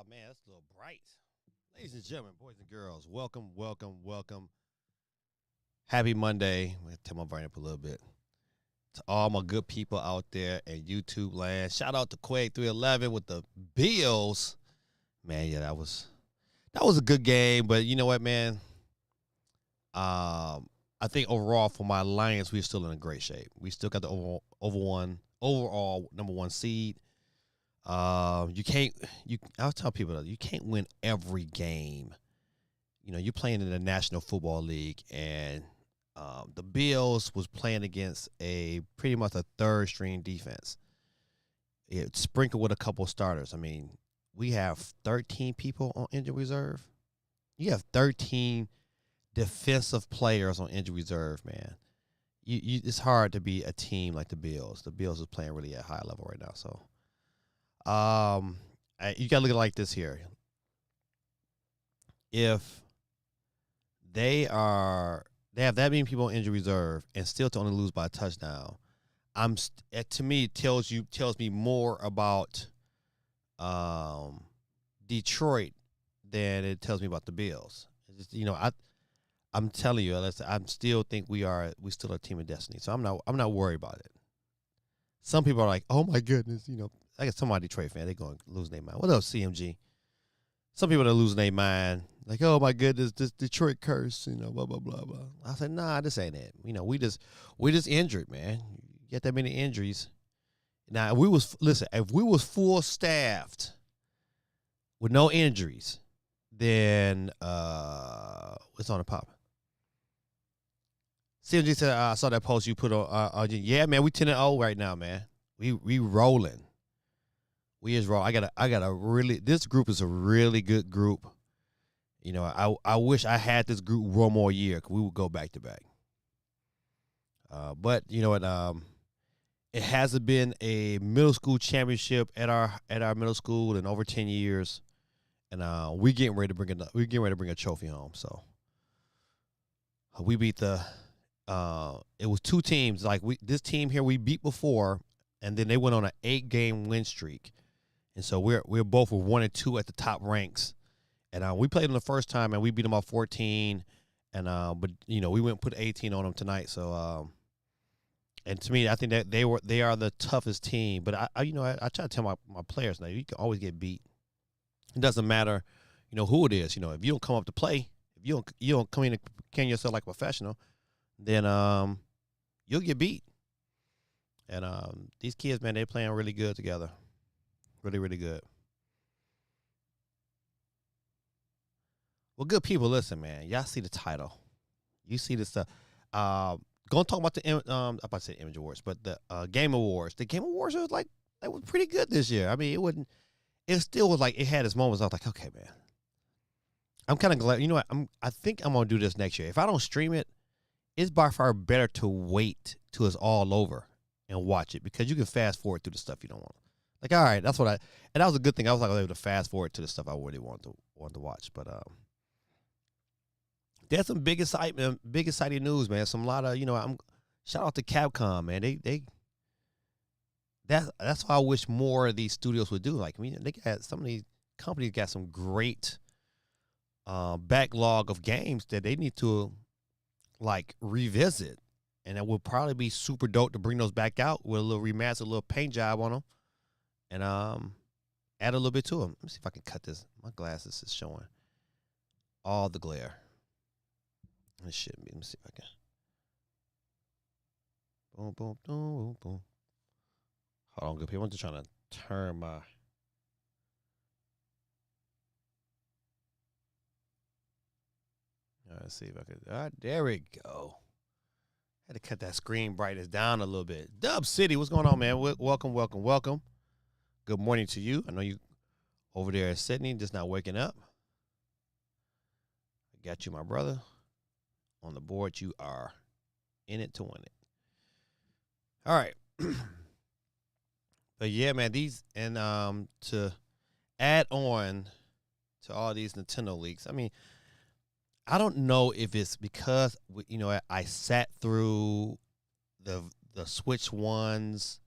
man, that's a little bright. Ladies and gentlemen, boys and girls, welcome, welcome, welcome. Happy Monday. I'm going to turn my volume up a little bit. To all my good people out there in YouTube land. Shout out to Quake 311 with the Bills. Man, yeah, that was a good game, but you know what, man? I think overall for my Lions, we're still in a great shape. We still got the overall number one seed. You can't. I'll tell people that you can't win every game. You know, you're playing in the National Football League, and the Bills was playing against a pretty much a third string defense. It sprinkled with a couple starters. I mean, we have 13 people on injured reserve. You have 13 defensive players on injured reserve, man. It's hard to be a team like the Bills. The Bills is playing really at a high level right now, so. You gotta look at it like this here. If they have that many people on injury reserve and still to only lose by a touchdown, to me it tells me more about Detroit than it tells me about the Bills. It's just, I'm telling you, I still think we still a team of destiny. So I'm not worried about it. Some people are like, oh my goodness, I guess some of my Detroit fan, they're going to lose their mind. What else, CMG? Some people are losing their mind. Like, oh, my goodness, this Detroit curse, blah, blah, blah, blah. I said, nah, this ain't it. We just injured, man. You get that many injuries. Now, if we was full staffed with no injuries, then what's on the pop? CMG said, I saw that post you put on. Yeah, man, we 10-0 right now, man. We rolling. We is raw. I got a really. This group is a really good group. I wish I had this group one more year. We would go back to back. But you know what? It hasn't been a middle school championship at our middle school in over 10 years, and we getting ready to bring a trophy home. So we beat the. It was two teams. Like this team here we beat before, and then they went on an 8-game win streak. And so we're both 1-2 at the top ranks, and we played them the first time and we beat them by 14, and but we went and put 18 on them tonight. So and to me, I think that they are the toughest team. But I try to tell my players now, you can always get beat. It doesn't matter, who it is. If you don't come up to play, if you don't come in and carry yourself like a professional, then you'll get beat. And these kids, man, they're playing really good together. Really, really good. Well, good people, listen, man. Y'all see the title. You see the stuff. Going to talk about the I'm about to say Image Awards, but the Game Awards. The Game Awards was pretty good this year. I mean, it still was like, it had its moments. I was like, okay, man. I'm kind of glad. You know what? I think I'm going to do this next year. If I don't stream it, it's by far better to wait till it's all over and watch it, because you can fast forward through the stuff you don't want. Like, all right, and that was a good thing. I was able to fast forward to the stuff I really wanted to watch. But there's some big exciting news, man. Some lot of shout out to Capcom, man. That's why I wish more of these studios would do. Like, I mean, they got some of these companies got some great backlog of games that they need to revisit, and it would probably be super dope to bring those back out with a little remaster, a little paint job on them. And add a little bit to them. Let me see if I can cut this. My glasses is showing all the glare. It shouldn't be. Let me see if I can. Boom, boom, boom, boom. Hold on, good people. I'm just trying to turn my. Let's see if I can. All right, there we go. Had to cut that screen brightness down a little bit. Dub City, what's going on, man? Welcome, welcome, welcome. Good morning to you. I know you over there in Sydney, just not waking up. I got you, my brother. On the board, you are in it to win it. All right. But yeah, man, these, and to add on to all these Nintendo leaks, I mean, I don't know if it's because, I sat through the Switch ones,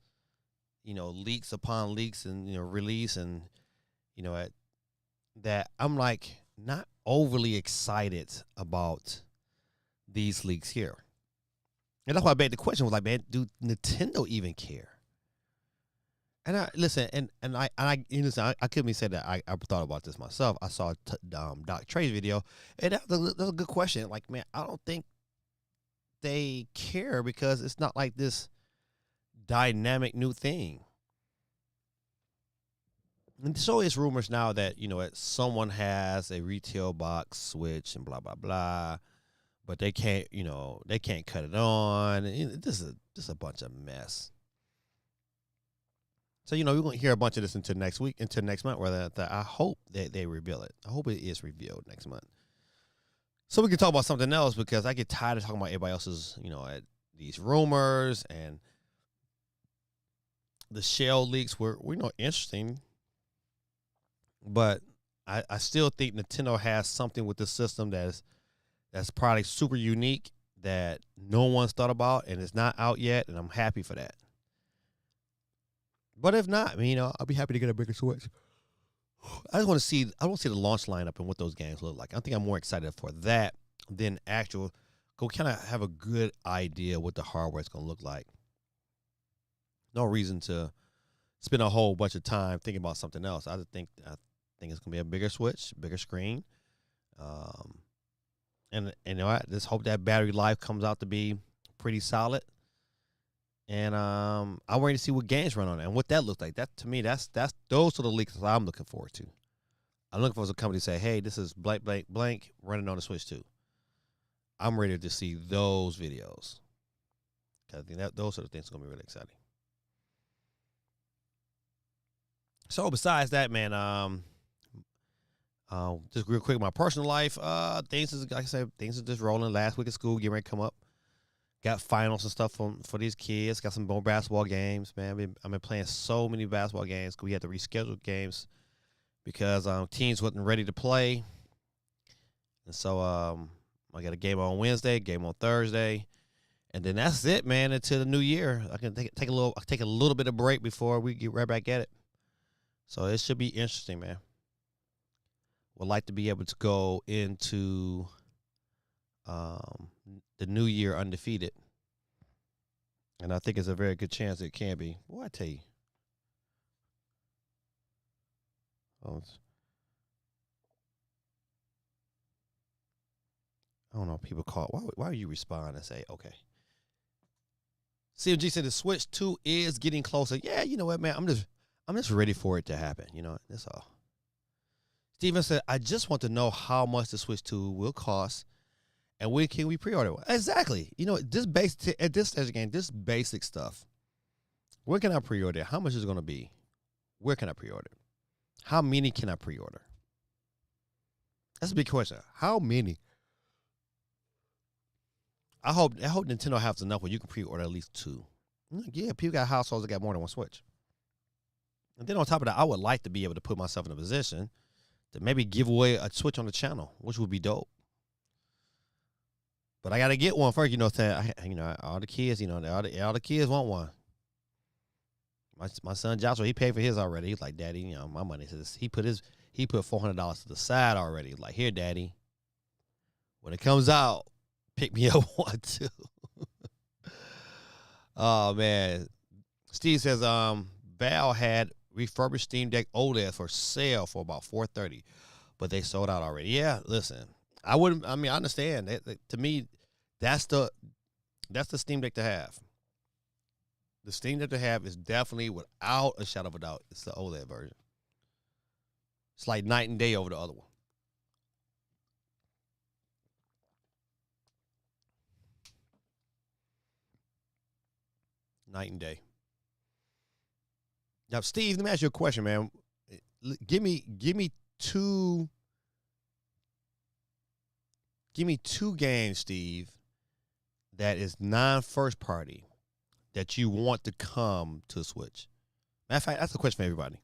leaks upon leaks and, release, and, that I'm like not overly excited about these leaks here. And that's why I made the question was like, man, do Nintendo even care? And I listen, I couldn't even say that I thought about this myself. I saw Doc Trey's video, and that was a good question. Like, man, I don't think they care because it's not like this dynamic new thing. And so it's rumors now that someone has a retail box Switch and blah blah blah, but they can't cut it on. This is just a bunch of mess. So we're gonna hear a bunch of this into next month. Where I hope that they reveal it. I hope it is revealed next month, so we can talk about something else because I get tired of talking about everybody else's these rumors and the shell leaks were interesting. But I still think Nintendo has something with the system that's probably super unique that no one's thought about and it's not out yet, and I'm happy for that. But if not, I'll be happy to get a bigger Switch. I want to see the launch lineup and what those games look like. I think I'm more excited for that than go kind of have a good idea what the hardware is going to look like. No reason to spend a whole bunch of time thinking about something else. I think it's gonna be a bigger Switch, bigger screen, and I just hope that battery life comes out to be pretty solid. And I'm ready to see what games run on it and what that looks like. That to me, those are the leaks that I'm looking forward to. I'm looking for a company to say, "Hey, this is blank blank blank running on the Switch 2." I'm ready to see those videos because I think that those are the things that are gonna be really exciting. So besides that, man, just real quick, my personal life, things is like I said, things are just rolling. Last week of school, getting ready to come up. Got finals and stuff for these kids. Got some more basketball games, man. I've been playing so many basketball games. We had to reschedule games because teams wasn't ready to play, and so I got a game on Wednesday, game on Thursday, and then that's it, man. Until the new year, I can take a little bit of break before we get right back at it. So it should be interesting, man. Would like to be able to go into the new year undefeated. And I think it's a very good chance it can be. What I tell you? I don't know. People call. Why would you respond and say, okay? CMG said the Switch 2 is getting closer. Yeah, you know what, man? I'm just ready for it to happen. That's all. Steven said, I just want to know how much the Switch 2 will cost and when can we pre-order one? Exactly. At this stage again, this basic stuff. Where can I pre-order? How much is it going to be? Where can I pre-order? How many can I pre-order? That's a big question. How many? I hope Nintendo has enough where you can pre-order at least 2. Yeah, people got households that got more than one Switch. And then on top of that, I would like to be able to put myself in a position to maybe give away a Switch on the channel, which would be dope. But I got to get one first, all the kids, all the kids want one. My son Joshua, he paid for his already. He's like, Daddy, my money says he put $400 to the side already. He's like, here, Daddy, when it comes out, pick me up one too. Oh man, Steve says Valve had refurbished Steam Deck OLED for sale for about $430, but they sold out already. Yeah, listen, I understand. To me, that's the Steam Deck to have. The Steam Deck to have is definitely, without a shadow of a doubt, it's the OLED version. It's like night and day over the other one. Night and day. Now, Steve, let me ask you a question, man. Give me two games, Steve, that is non-first party that you want to come to Switch. Matter of fact, that's a question for everybody.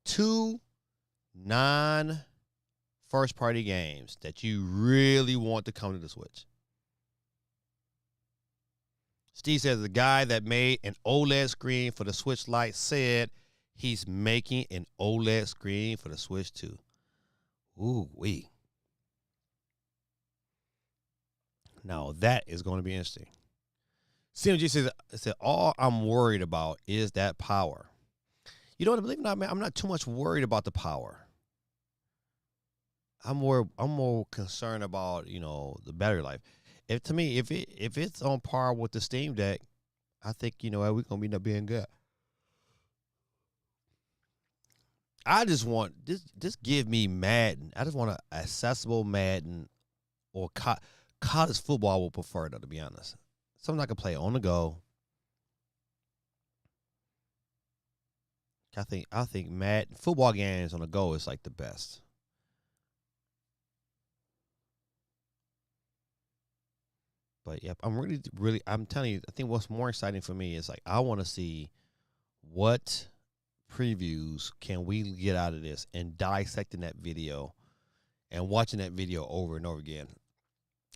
2 non-first party games that you really want to come to the Switch. Steve says the guy that made an OLED screen for the Switch Lite said he's making an OLED screen for the Switch too. Ooh, wee. Now that is going to be interesting. CMG said, all I'm worried about is that power. You know what? Believe it or not, man, I'm not too much worried about the power. I'm more concerned about the battery life. If to me, if it's on par with the Steam Deck, I think we're gonna end up being good. I just want just give me Madden. I just want an accessible Madden or college football. I would prefer though, to be honest. Something I can play on the go. I think Madden football games on the go is like the best. But yep, I'm really, I'm telling you, I think what's more exciting for me is like I want to see what previews can we get out of this and dissecting that video and watching that video over and over again.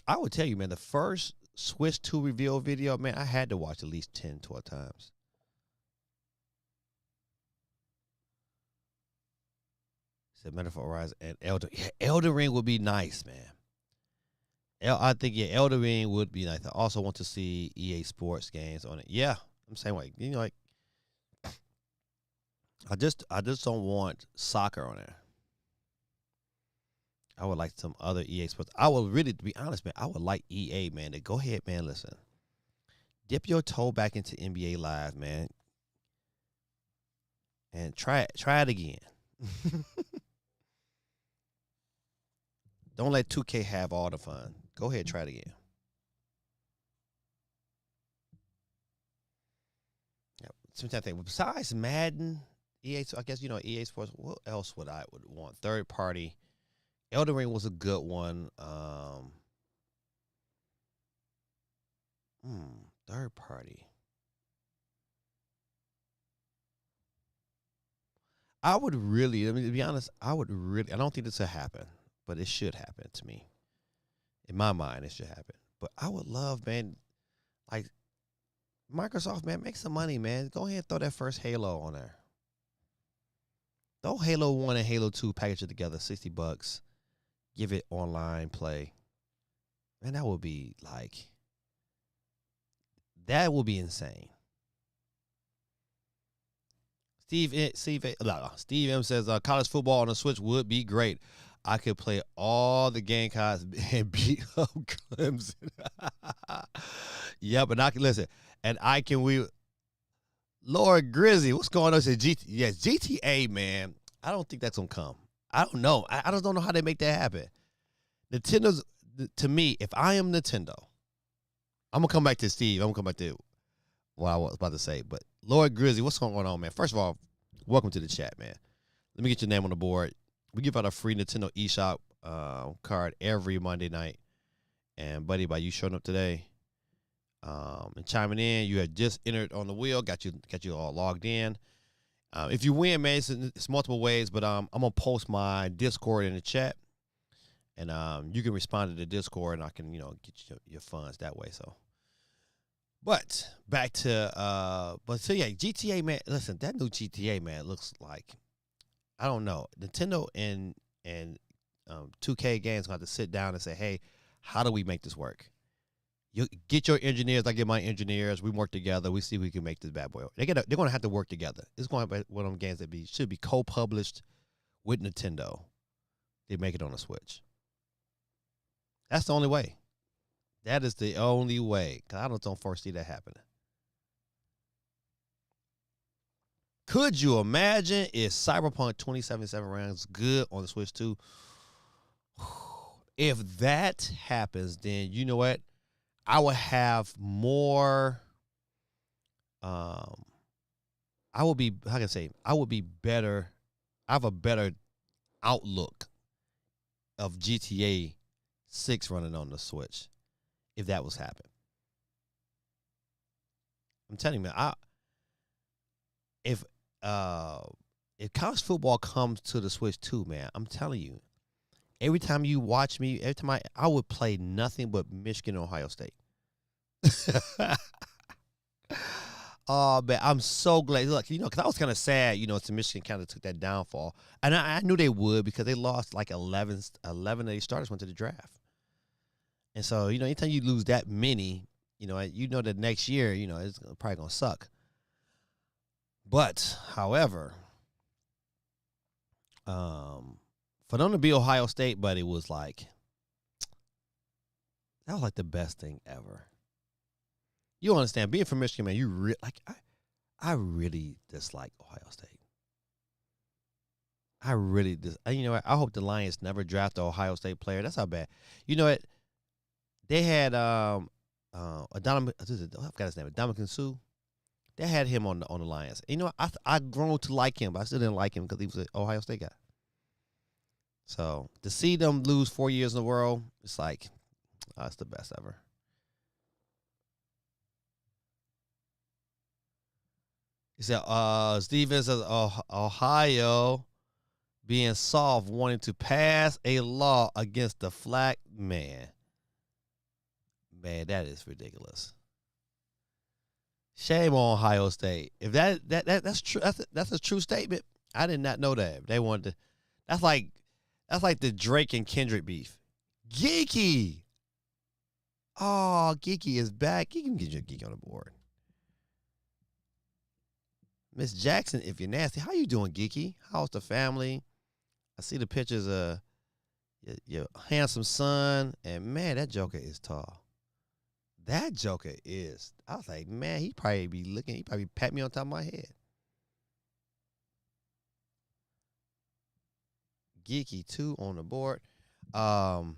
I would tell you, man, the first Switch 2 reveal video, man, I had to watch at least 10, 12 times. Said Metaphor Horizon and Elden. Yeah, Elden Ring would be nice, man. I think Elden Ring would be nice. I also want to see EA Sports games on it. Yeah, I'm saying like like I just don't want soccer on there. I would like some other EA Sports. I would really, to be honest, man, I would like EA, man, to go ahead, man. Listen, dip your toe back into NBA Live, man, and try it again. Don't let 2K have all the fun. Go ahead, try it again. Yep. Sometimes I think, besides Madden, EA, so I guess EA Sports. What else would want? Third party. Elden Ring was a good one. Third party. I would really, I mean, to be honest, I would really, I don't think this will happen, but it should happen to me. In my mind, it should happen. But I would love, man, like Microsoft, man, make some money, man. Go ahead and throw that first Halo on there. Throw Halo 1 and Halo 2, package it together, $60. Give it online play. Man, that would be insane. Steve M says college football on the Switch would be great. I could play all the Gamecocks and beat up Clemson. Yeah, but I can listen, and I can we. Lord Grizzy, what's going on? Said GTA, man. I don't think that's gonna come. I don't know. I just don't know how they make that happen. Nintendo's to me. If I am Nintendo, I'm gonna come back to Steve. I'm gonna come back to what I was about to say. But Lord Grizzy, what's going on, man? First of all, welcome to the chat, man. Let me get your name on the board. We give out a free Nintendo eShop card every Monday night. And buddy, by you showing up today and chiming in, you had just entered on the wheel, got you all logged in. If you win, man, it's multiple ways, but I'm gonna post my Discord in the chat, and you can respond to the Discord, and I can get your funds that way. So, but back to yeah, GTA, man. Listen, that new GTA, man, looks like, I don't know, Nintendo and 2K games gonna have to sit down and say, hey, how do we make this work? You get your engineers, I get my engineers. We work together. We see if we can make this bad boy. They're gonna have to work together. It's going to be one of them games that should be co-published with Nintendo. They make it on the Switch. That's the only way. That is the only way. Cause I don't foresee that happening. Could you imagine if Cyberpunk 2077 runs good on the Switch 2? If that happens, then you know what? I would have more. I would be, how can I say? I would be better. I have a better outlook of GTA 6 running on the Switch if that was happening. I'm telling you, man. If college football comes to the Switch too, man, I'm telling you, every time you watch me, every time I would play nothing but Michigan and Ohio State. Oh man, I'm so glad. Look, because I was kind of sad, to Michigan kind of took that downfall, and I knew they would because they lost like 11 of their starters went to the draft, and so anytime you lose that many, that next year, it's probably gonna suck. But however, for them to be Ohio State, but it was like that was like the best thing ever. You understand? Being from Michigan, man, I really dislike Ohio State. I really I hope the Lions never draft an Ohio State player. That's how bad. You know what? They had Adonam, I forgot his name, Dominican Sue. They had him on the Lions. I grown to like him, but I still didn't like him because he was an Ohio State guy. So to see them lose 4 years in a row, it's like, it's the best ever. He said, Stevens of Ohio being soft, wanting to pass a law against the flag man. Man, that is ridiculous. Shame on Ohio State. If that's true, that's a true statement. I did not know that. They wanted to. That's like the Drake and Kendrick beef. Geeky. Oh, Geeky is back. You can get your Geeky on the board. Miss Jackson, if you're nasty, how you doing, Geeky? How's the family? I see the pictures of your handsome son, and man, that joker is tall. That joker is. I was like, man, he probably pat me on top of my head. Geeky 2 on the board. But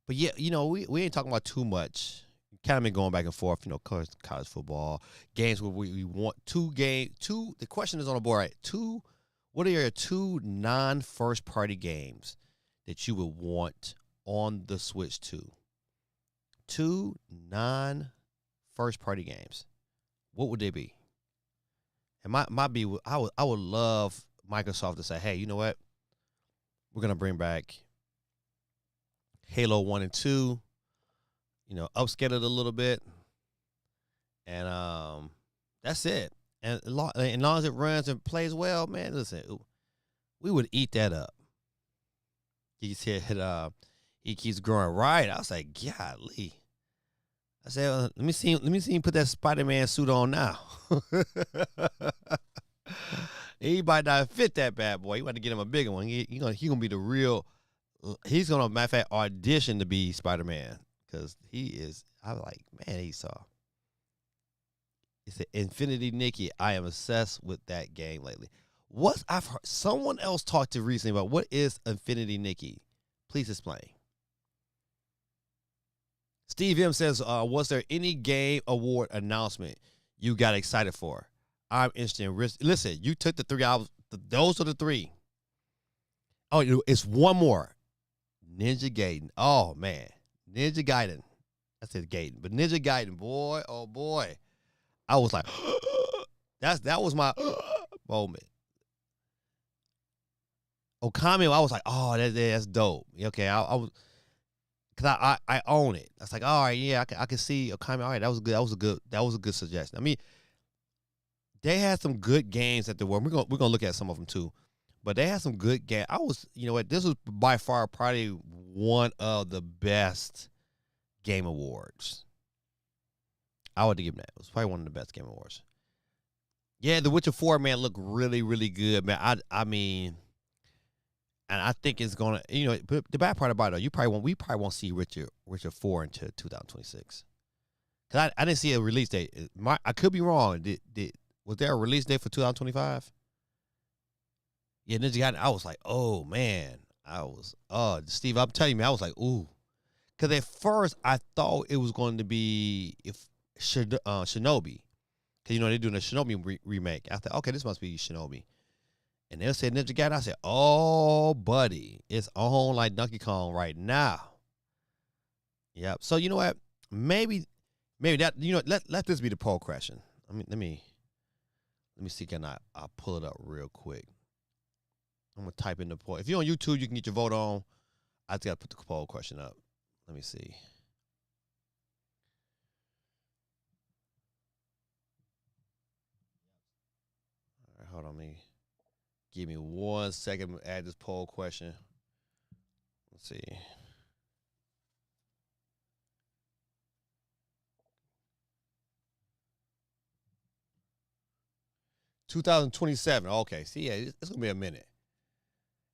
yeah, we ain't talking about too much. Kind of been going back and forth, college football games where we want two. The question is on the board, right? What are your 2 non-first party games that you would want on the Switch to? 2 non-first party games. What would they be? And I would love Microsoft to say, hey, you know what? We're gonna bring back Halo 1 and 2. Upscale it a little bit, and that's it. And as long as it runs and plays well, man, listen, we would eat that up. He said he keeps growing right. I was like, golly. I said, let me see him put that Spider-Man suit on now. He might not fit that bad boy. You want to get him a bigger one. He gonna be the real. He's gonna, matter of fact, audition to be Spider-Man because he is. I was like, man, he saw. It's the Infinity Nikki. I am obsessed with that game lately. I've heard someone else talked to recently about what is Infinity Nikki. Please explain. Steve M says, was there any game award announcement you got excited for? I'm interested in risk. Listen, you took the 3 hours. Those are the 3. Oh, it's one more. Ninja Gaiden. Oh, man. Ninja Gaiden. I said Gaiden, but Ninja Gaiden, boy, oh, boy. I was like, that was my moment. Okami, I was like, oh, that's dope. Okay, I was, because I own it. I was like, all right, yeah, I can see Okami. All right, that was good. That was a good suggestion. I mean, they had some good games at the World. We're gonna look at some of them too, but they had some good games. This was by far probably one of the best game awards. I would give them that. It was probably one of the best game awards. Yeah, The Witcher 4, man, looked really, really good, man. I mean, and I think it's gonna, but the bad part about it, we probably won't see Witcher 4 until 2026. Cause I didn't see a release date. I could be wrong. Was there a release date for 2025? Yeah, Ninja Gaiden. I was like, oh man, Steve, I'm telling you, man, I was like, ooh, because at first I thought it was going to be Shinobi, because they're doing a Shinobi remake. I thought, okay, this must be Shinobi, and they said Ninja Gaiden. I said, oh, buddy, it's on like Donkey Kong right now. Yep. So you know what? Maybe that let this be the poll question. I mean, let me see. Can I'll pull it up real quick. I'm gonna type in the poll. If you're on YouTube, you can get your vote on. I just gotta put the poll question up. Let me see. hold on me. Give me 1 second to add this poll question. Let's see. 2027. Okay. See, yeah, it's gonna be a minute.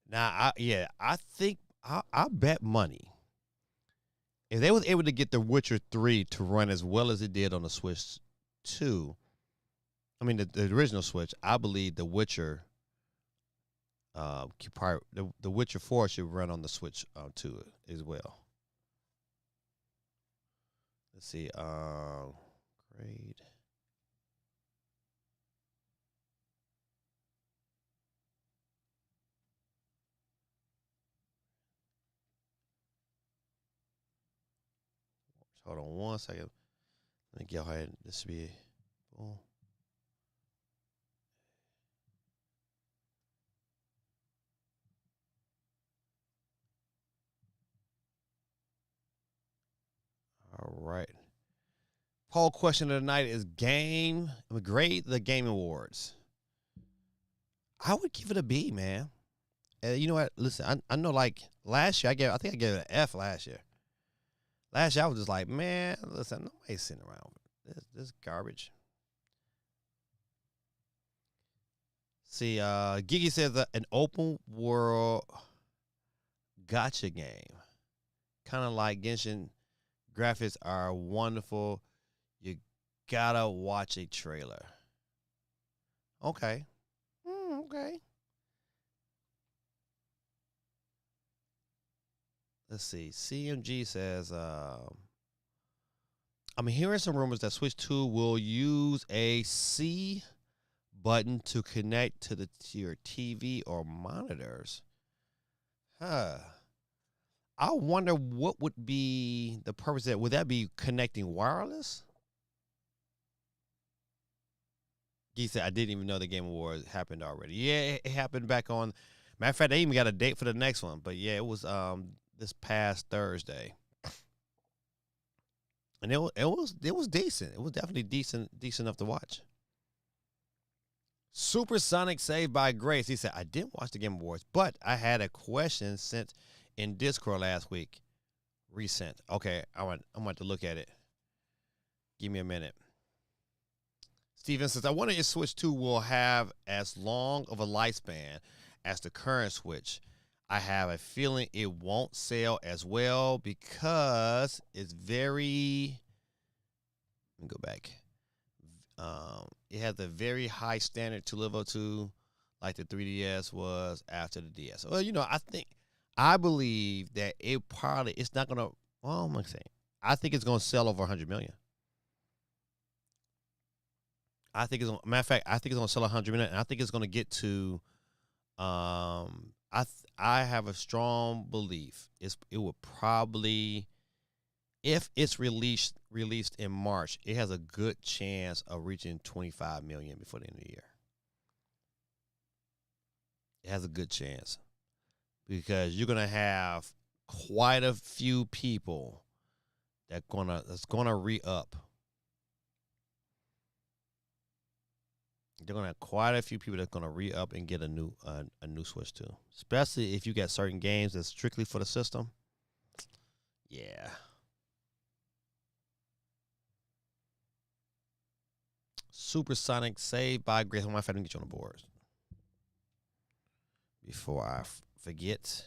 Now, I think I bet money if they was able to get The Witcher 3 to run as well as it did on the Switch 2. I mean, the original Switch. I believe The Witcher, the Witcher 4 should run on the Switch 2 as well. Let's see. Grade. Hold on 1 second. Let me go ahead. This will be. Boom. All right. Poll question of the night is grade the Game Awards. I would give it a B, man. You know what? Listen, I know like last year I think I gave it an F last year. Last year I was just like, man, listen, nobody's sitting around. This garbage. See, Gigi says an open world gotcha game. Kind of like Genshin. Graphics are wonderful. You gotta watch a trailer. Okay. Okay. Let's see. CMG says, I'm hearing some rumors that Switch 2 will use a C button to connect to your TV or monitors. Huh. I wonder what would be the purpose of that. Would that be connecting wireless? He said, I didn't even know the Game Awards happened already. Yeah, it happened back on. Matter of fact, they even got a date for the next one. But yeah, it was this past Thursday. And it was decent. It was definitely decent enough to watch. Supersonic Saved by Grace. He said, I didn't watch the Game Awards, but I had a question sent in Discord last week. Resent. Okay, I'm going to look at it. Give me a minute. Steven says, I wonder if Switch 2 will have as long of a lifespan as the current Switch. I have a feeling it won't sell as well because it's very. Let me go back. It has a very high standard to live up to, like the 3DS was after the DS. Well, I believe that it's not gonna. Well, I'm gonna say, I think it's gonna sell over 100 million. Matter of fact, I think it's gonna sell 100 million, and I think it's gonna get to. I have a strong belief it will probably, if it's released in March, it has a good chance of reaching 25 million before the end of the year. It has a good chance because you're gonna have quite a few people that's gonna re-up. They're gonna have quite a few people that's gonna re-up and get a new Switch too. Especially if you got certain games that's strictly for the system. Yeah. Supersonic Saved by Grace. My friend, get you on the board before I forget.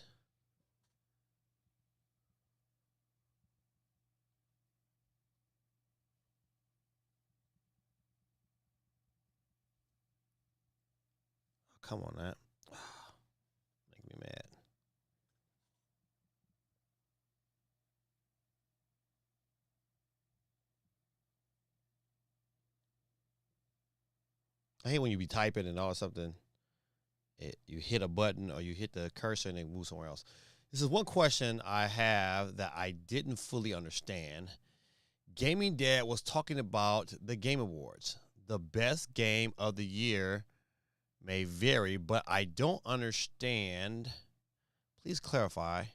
Come on, that make me mad. I hate when you be typing and all something. You hit a button or you hit the cursor and it moves somewhere else. This is one question I have that I didn't fully understand. Gaming Dad was talking about the Game Awards. The best game of the year may vary, but I don't understand. Please clarify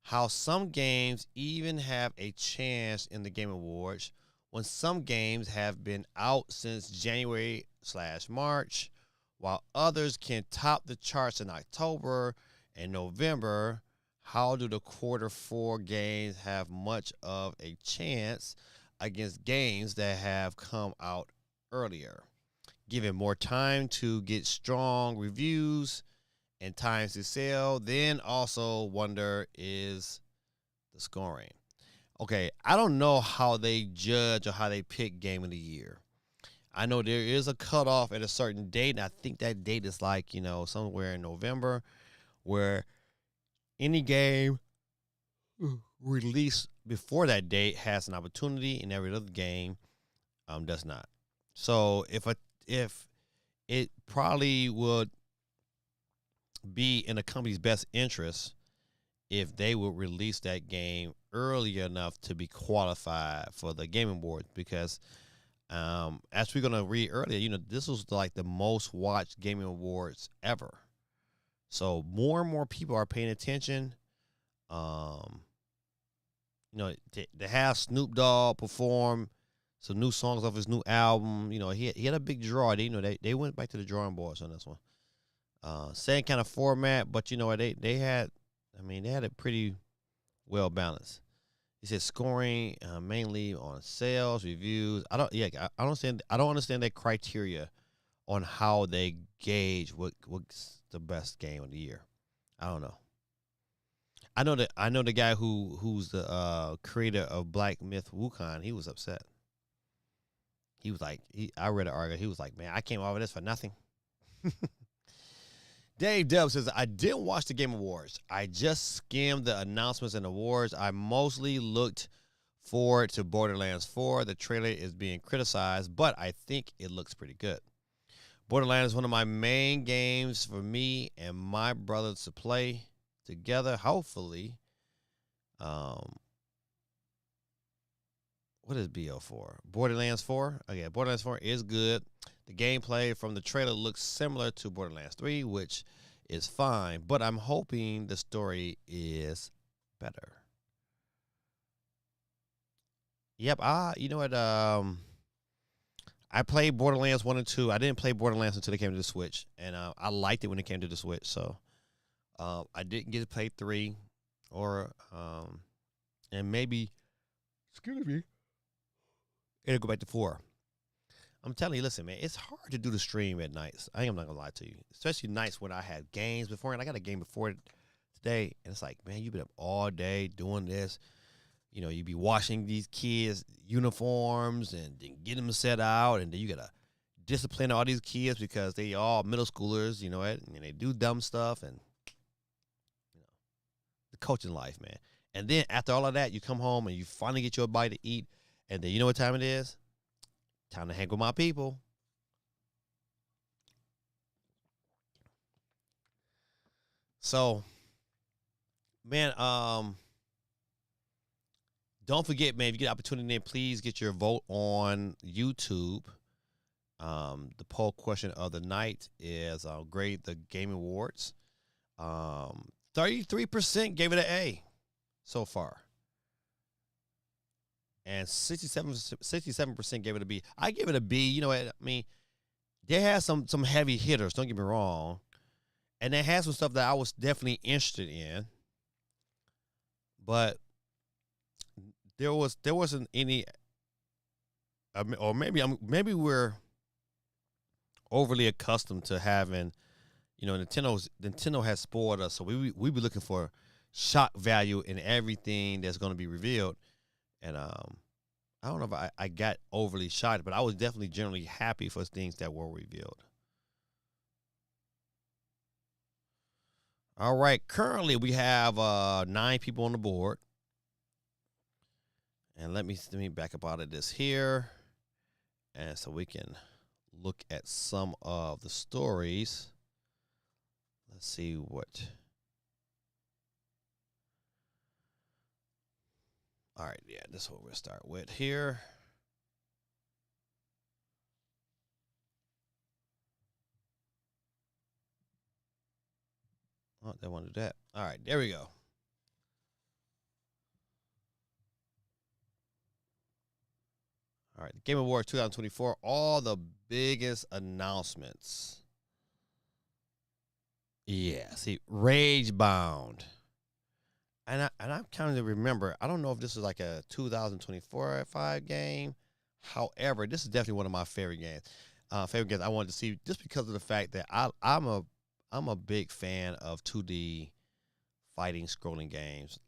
how some games even have a chance in the Game Awards when some games have been out since January/March While others can top the charts in October and November, how do the quarter four games have much of a chance against games that have come out earlier? Given more time to get strong reviews and times to sell, then also wonder is the scoring. Okay, I don't know how they judge or how they pick game of the year. I know there is a cutoff at a certain date, and I think that date is like, somewhere in November, where any game released before that date has an opportunity, and every other game does not. So if it probably would be in the company's best interest if they would release that game early enough to be qualified for the Game Awards, because as we're gonna read earlier, this was like the most watched gaming awards ever. So more and more people are paying attention. Um, to have Snoop Dogg perform some new songs off his new album. He had a big draw. They went back to the drawing boards on this one. Same kind of format, but they had it pretty well balanced. He said scoring mainly on sales, reviews. I don't understand that criteria on how they gauge what's the best game of the year. I don't know. I know the guy who's the creator of Black Myth Wukong. He was upset. He was like, I read an article. He was like, man, I came over this for nothing. Dave Dub says, I didn't watch the Game Awards. I just skimmed the announcements and awards. I mostly looked forward to Borderlands 4. The trailer is being criticized, but I think it looks pretty good. Borderlands is one of my main games for me and my brothers to play together. Hopefully, what is BO4? Borderlands 4? Okay, Borderlands 4 is good. The gameplay from the trailer looks similar to Borderlands 3, which is fine, but I'm hoping the story is better. Yep, you know what? I played Borderlands 1 and 2. I didn't play Borderlands until it came to the Switch, and I liked it when it came to the Switch, so I didn't get to play 3 or and maybe, excuse me, it'll go back to 4. I'm telling you, listen, man, it's hard to do the stream at nights. I am not gonna lie to you, especially nights when I had games before, and I got a game before today, and it's like, man, you've been up all day doing this. You be washing these kids' uniforms and then get them set out, and then you gotta discipline all these kids because they all middle schoolers, and they do dumb stuff, and the coaching life, man. And then after all of that, you come home and you finally get your bite to eat, and then you know what time it is? Time to hang with my people. So, man, don't forget, man, if you get an opportunity, please get your vote on YouTube. The poll question of the night is grade the Game Awards. 33% gave it an A so far. And 67% gave it a B. I give it a B. You know what I mean? They had some heavy hitters, don't get me wrong. And they had some stuff that I was definitely interested in. But there wasn't any, or maybe we're overly accustomed to having, Nintendo has spoiled us, so we be looking for shock value in everything that's going to be revealed. And I don't know if I got overly shocked, but I was definitely generally happy for things that were revealed. All right, currently we have 9 people on the board. And let me back up out of this here. And so we can look at some of the stories. Let's see what. All right, yeah, this is what we'll start with here. Oh, they want to do that. All right, there we go. All right, the Game Awards 2024, all the biggest announcements. Yeah, see, Rage Bound. And I'm trying to remember. I don't know if this is like a 2024 5 game. However, this is definitely one of my favorite games. Favorite games I wanted to see just because of the fact that I'm a big fan of 2D fighting scrolling games.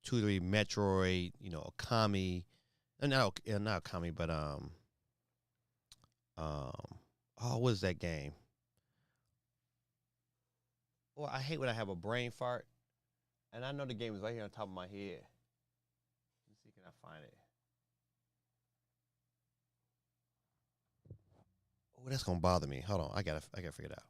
2D Metroid, Okami, not Okami, but what is that game? Well, I hate when I have a brain fart, and I know the game is right here on top of my head. Let's see, can I find it? Oh, that's gonna bother me. Hold on, I gotta figure it out.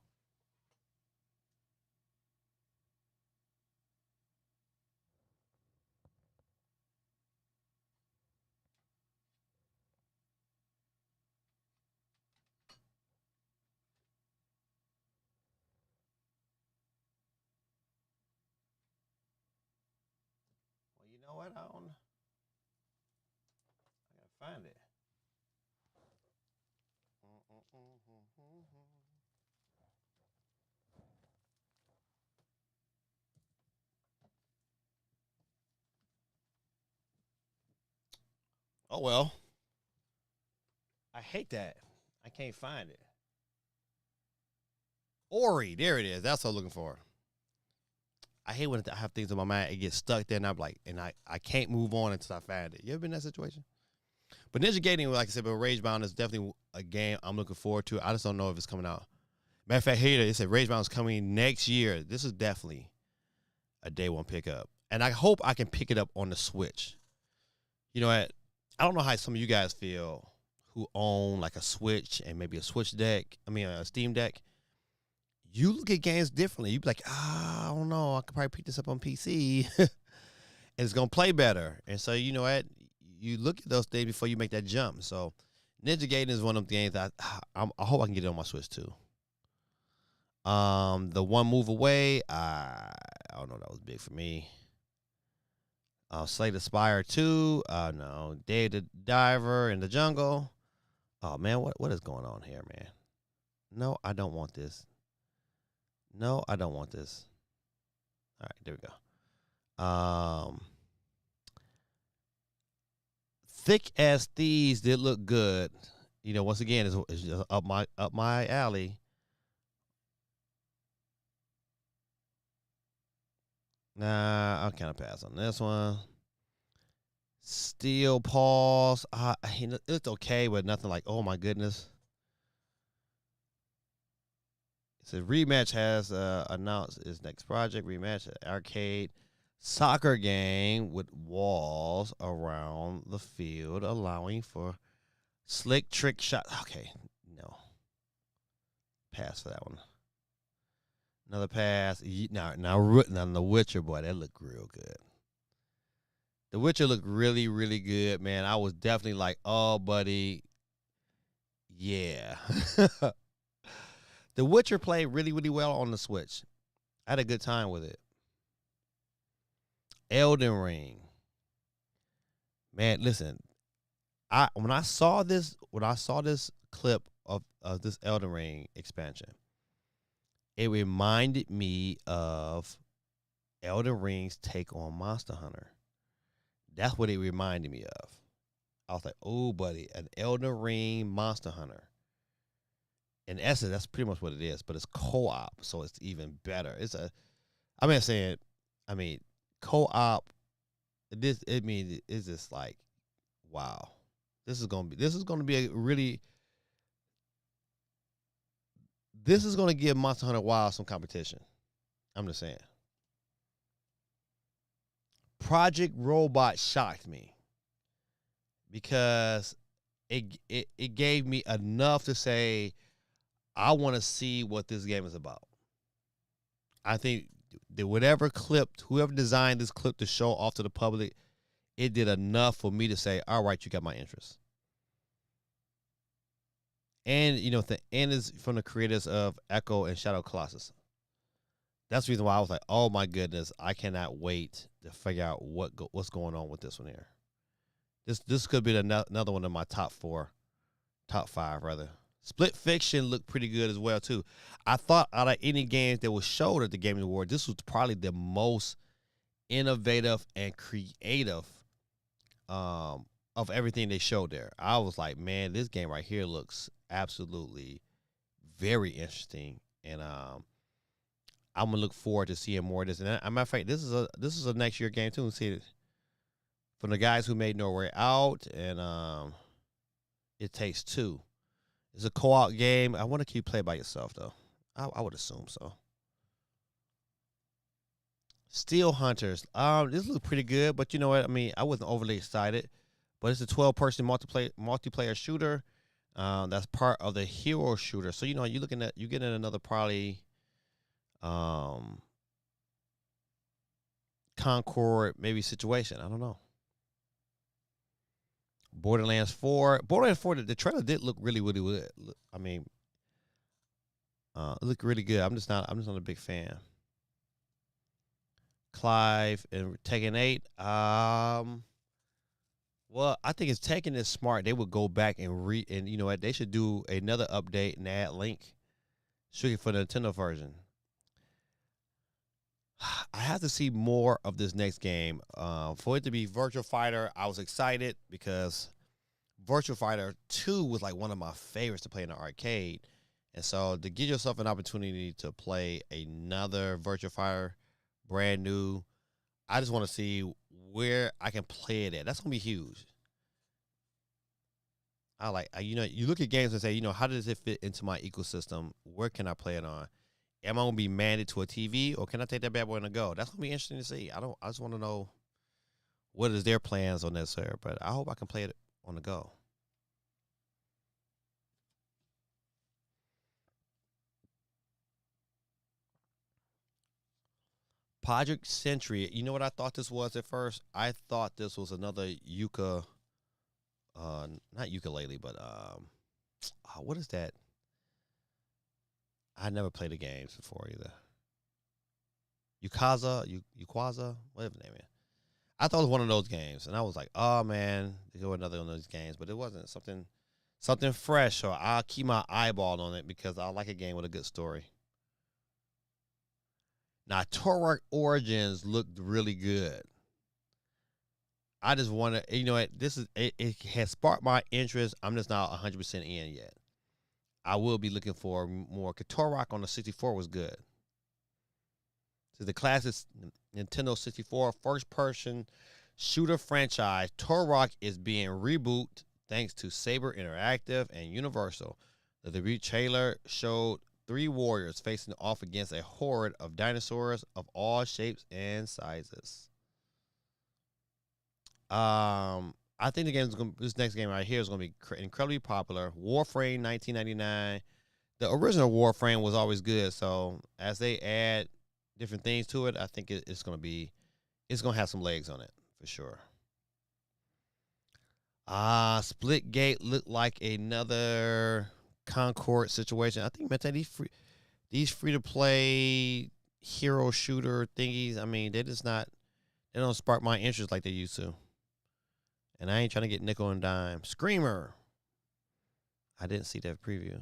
Well, you know what? I gotta find it. Oh well, I hate that. I can't find it. Ori, there it is. That's what I'm looking for. I hate when I have things in my mind, it gets stuck there, and I'm like, and I can't move on until I find it. You ever been in that situation? But Ninja Gaiden, like I said, but Rage Bound is definitely a game I'm looking forward to. I just don't know if it's coming out. Matter of fact, here it said Rage Bound is coming next year. This is definitely a day one pickup, and I hope I can pick it up on the Switch. You know what? I don't know how some of you guys feel who own like a Switch and maybe a Switch deck. I mean, a Steam Deck. You look at games differently. You be like, I don't know. I could probably pick this up on PC, and it's gonna play better. And so you know what? You look at those things before you make that jump. So Ninja Gaiden is one of the games that I hope I can get it on my Switch too. The One Move Away, I don't know. That was big for me. Slay the Spire 2. No. Dave the Diver in the Jungle. Oh man, what is going on here, man? No, I don't want this. No, I don't want this. All right, there we go. Thick as Thieves did look good. Once again, it's just up my alley. Nah, I'll kind of pass on this one. Steel Paws. It's okay, but nothing like, oh my goodness. It says Rematch has announced its next project. Rematch arcade soccer game with walls around the field, allowing for slick trick shot. Okay, no. Pass for that one. Another pass. Now The Witcher, boy, that looked real good. The Witcher looked really, really good, man. I was definitely like, oh, buddy, yeah. The Witcher played really, really well on the Switch. I had a good time with it. Elden Ring. Man, listen. When I saw this clip of this Elden Ring expansion, it reminded me of Elden Ring's take on Monster Hunter. That's what it reminded me of. I was like, oh, buddy, an Elden Ring Monster Hunter. In essence, that's pretty much what it is, but it's co-op, so it's even better. I mean, co-op. It's just like, wow. This is gonna be a really. This is gonna give Monster Hunter Wild some competition. I'm just saying. Project Robot shocked me because it gave me enough to say I want to see what this game is about. I think that whoever designed this clip to show off to the public, it did enough for me to say, all right, you got my interest. And the end is from the creators of Echo and Shadow Colossus. That's the reason why I was like, oh my goodness, I cannot wait to figure out what's going on with this one here. This could be another one of my top five rather Split Fiction looked pretty good as well too. I thought out of any games that was showed at the Gaming Award, this was probably the most innovative and creative of everything they showed there. I was like, man, this game right here looks absolutely very interesting, and I'm gonna look forward to seeing more of this. And as a matter of fact, this is a next year game too. And see it from the guys who made No Way Out and It Takes Two. It's a co-op game. I want to keep play by yourself though. I would assume so. Steel Hunters. This looks pretty good, but you know what? I mean, I wasn't overly excited. But it's a 12-person multiplayer shooter. That's part of the hero shooter. So you're getting another probably Concord maybe situation. I don't know. Borderlands 4. Borderlands 4. The trailer did look really, really good. I mean, it looked really good. I'm just not a big fan. Clive and Tekken 8. Well, I think it's Tekken is smart. They would go back and you know what? They should do another update and add Link strictly for the Nintendo version. I have to see more of this next game. For it to be Virtual Fighter, I was excited because Virtual Fighter 2 was like one of my favorites to play in the arcade. And so to give yourself an opportunity to play another Virtual Fighter brand new, I just want to see where I can play it at. That's going to be huge. You look at games and say, how does it fit into my ecosystem? Where can I play it on? Am I going to be mandated to a TV, or can I take that bad boy on the go? That's going to be interesting to see. I just want to know what is their plans on this here, but I hope I can play it on the go. Project Sentry. You know what I thought this was at first? I thought this was another not ukulele, but what is that? I never played the games before either. Yukaza, whatever the name is. I thought it was one of those games, and I was like, oh man, they go another one of those games, but it wasn't something fresh. So I'll keep my eyeball on it because I like a game with a good story. Now, Torok Origins looked really good. I just want to, what, it has sparked my interest. I'm just not 100% in yet. I will be looking for more. Torok on the 64 was good. So the classic Nintendo 64 first-person shooter franchise, Torok is being rebooted thanks to Saber Interactive and Universal. The debut trailer showed 3 warriors facing off against a horde of dinosaurs of all shapes and sizes. I think this next game right here is going to be incredibly popular. Warframe 1999. The original Warframe was always good, so as they add different things to it, I think it's going to have some legs on it for sure. Splitgate looked like another Concord situation. I think these free to play hero shooter thingies, I mean, they don't spark my interest like they used to. And I ain't trying to get nickel and dime. Screamer. I didn't see that preview.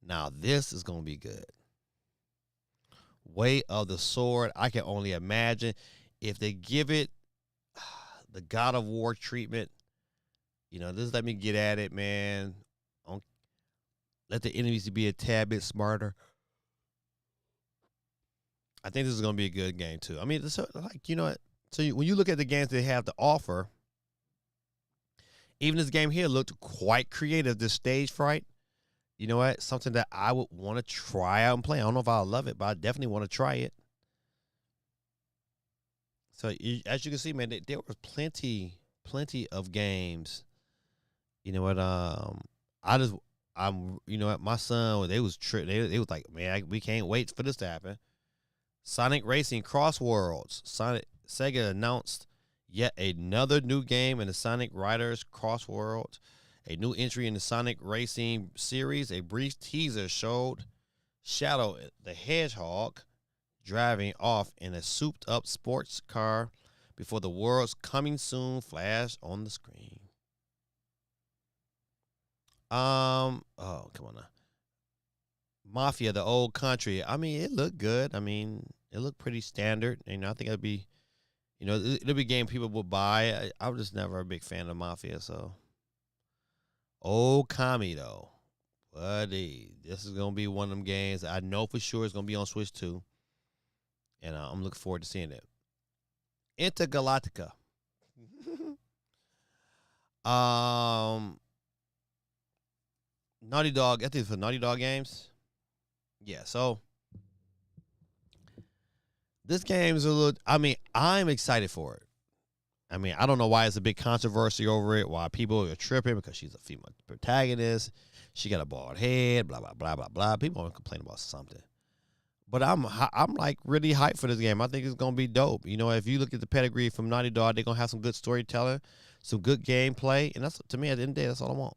Now this is going to be good. Way of the Sword. I can only imagine if they give it the God of War treatment. Just let me get at it, man. Let the enemies be a tad bit smarter. I think this is going to be a good game too. I mean, so when you look at the games they have to offer, even this game here looked quite creative. This Stage Fright, you know what? Something that I would want to try out and play. I don't know if I'll love it, but I definitely want to try it. So as you can see, man, there was plenty of games. You know what? My son, they was like, man, we can't wait for this to happen. Sonic Racing Cross Worlds. Sega announced yet another new game in the Sonic Riders Cross Worlds. A new entry in the Sonic Racing series. A brief teaser showed Shadow the Hedgehog driving off in a souped-up sports car before the world's coming soon flashed on the screen. Oh, come on now. Mafia, the old country. I mean, it looked good. I mean, it looked pretty standard. And I think it'd be, it'll be a game people will buy. I was just never a big fan of Mafia. So, old Kami though, buddy, this is gonna be one of them games. I know for sure it's gonna be on Switch too, and I'm looking forward to seeing it. Intergalactica. um, Naughty Dog. I think it's for Naughty Dog games. Yeah. So this game is a little. I mean, I'm excited for it. I mean, I don't know why it's a big controversy over it. Why people are tripping because she's a female protagonist. She got a bald head. Blah blah blah blah blah. People want to complain about something. But I'm like really hyped for this game. I think it's gonna be dope. If you look at the pedigree from Naughty Dog, they're gonna have some good storytelling, some good gameplay, and that's, to me, at the end of the day, that's all I want.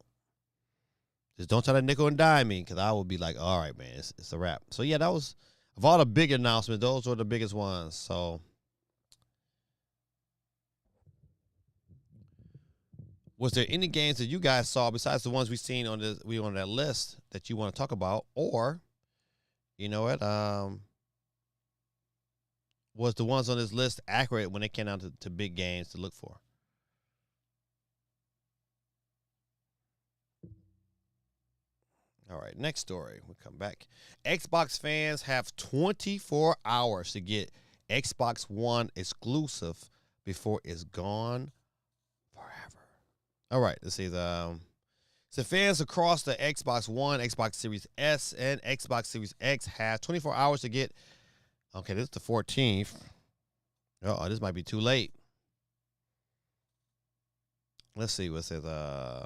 Just don't try to nickel and dime me, because I will be like, all right, man, it's a wrap. So yeah, that was, of all the big announcements, those were the biggest ones. So was there any games that you guys saw besides the ones we on that list that you want to talk about, or you know what? Was the ones on this list accurate when it came down to big games to look for? All right, next story. We'll come back. Xbox fans have 24 hours to get Xbox One exclusive before it's gone forever. All right, let's see. So fans across the Xbox One, Xbox Series S, and Xbox Series X have 24 hours to get. Okay, this is the 14th. Oh, this might be too late. Let's see what it says. The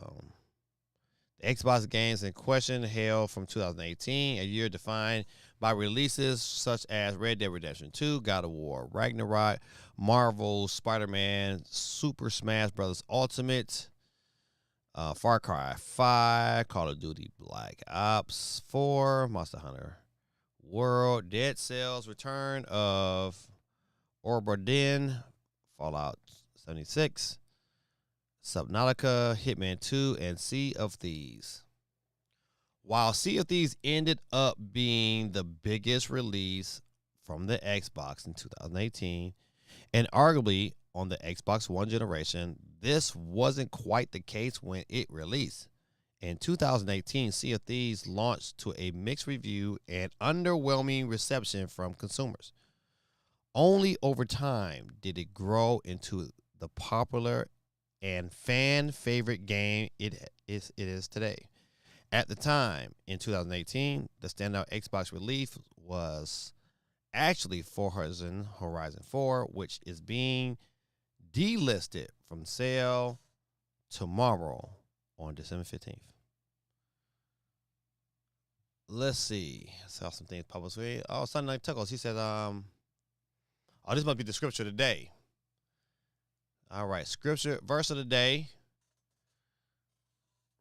Xbox games in question hail from 2018, a year defined by releases such as Red Dead Redemption 2, God of War, Ragnarok, Marvel, Spider-Man, Super Smash Bros. Ultimate, Far Cry 5, Call of Duty Black Ops 4, Monster Hunter World, Dead Cells, Return of Obra Fallout 76, Subnautica, Hitman 2, and Sea of Thieves. While Sea of Thieves ended up being the biggest release from the Xbox in 2018, and arguably on the Xbox One generation, this wasn't quite the case when it released. In 2018, Sea of Thieves launched to a mixed review and underwhelming reception from consumers. Only over time did it grow into the popular and fan favorite game it is today. At the time, in 2018, the standout Xbox release was actually Forza Horizon 4, which is being delisted from sale tomorrow on December 15th. Let's see. I saw some things published. Oh, Sunday Night Tuckles. He said, oh, this must be the scripture of the day. All right. Scripture, verse of the day.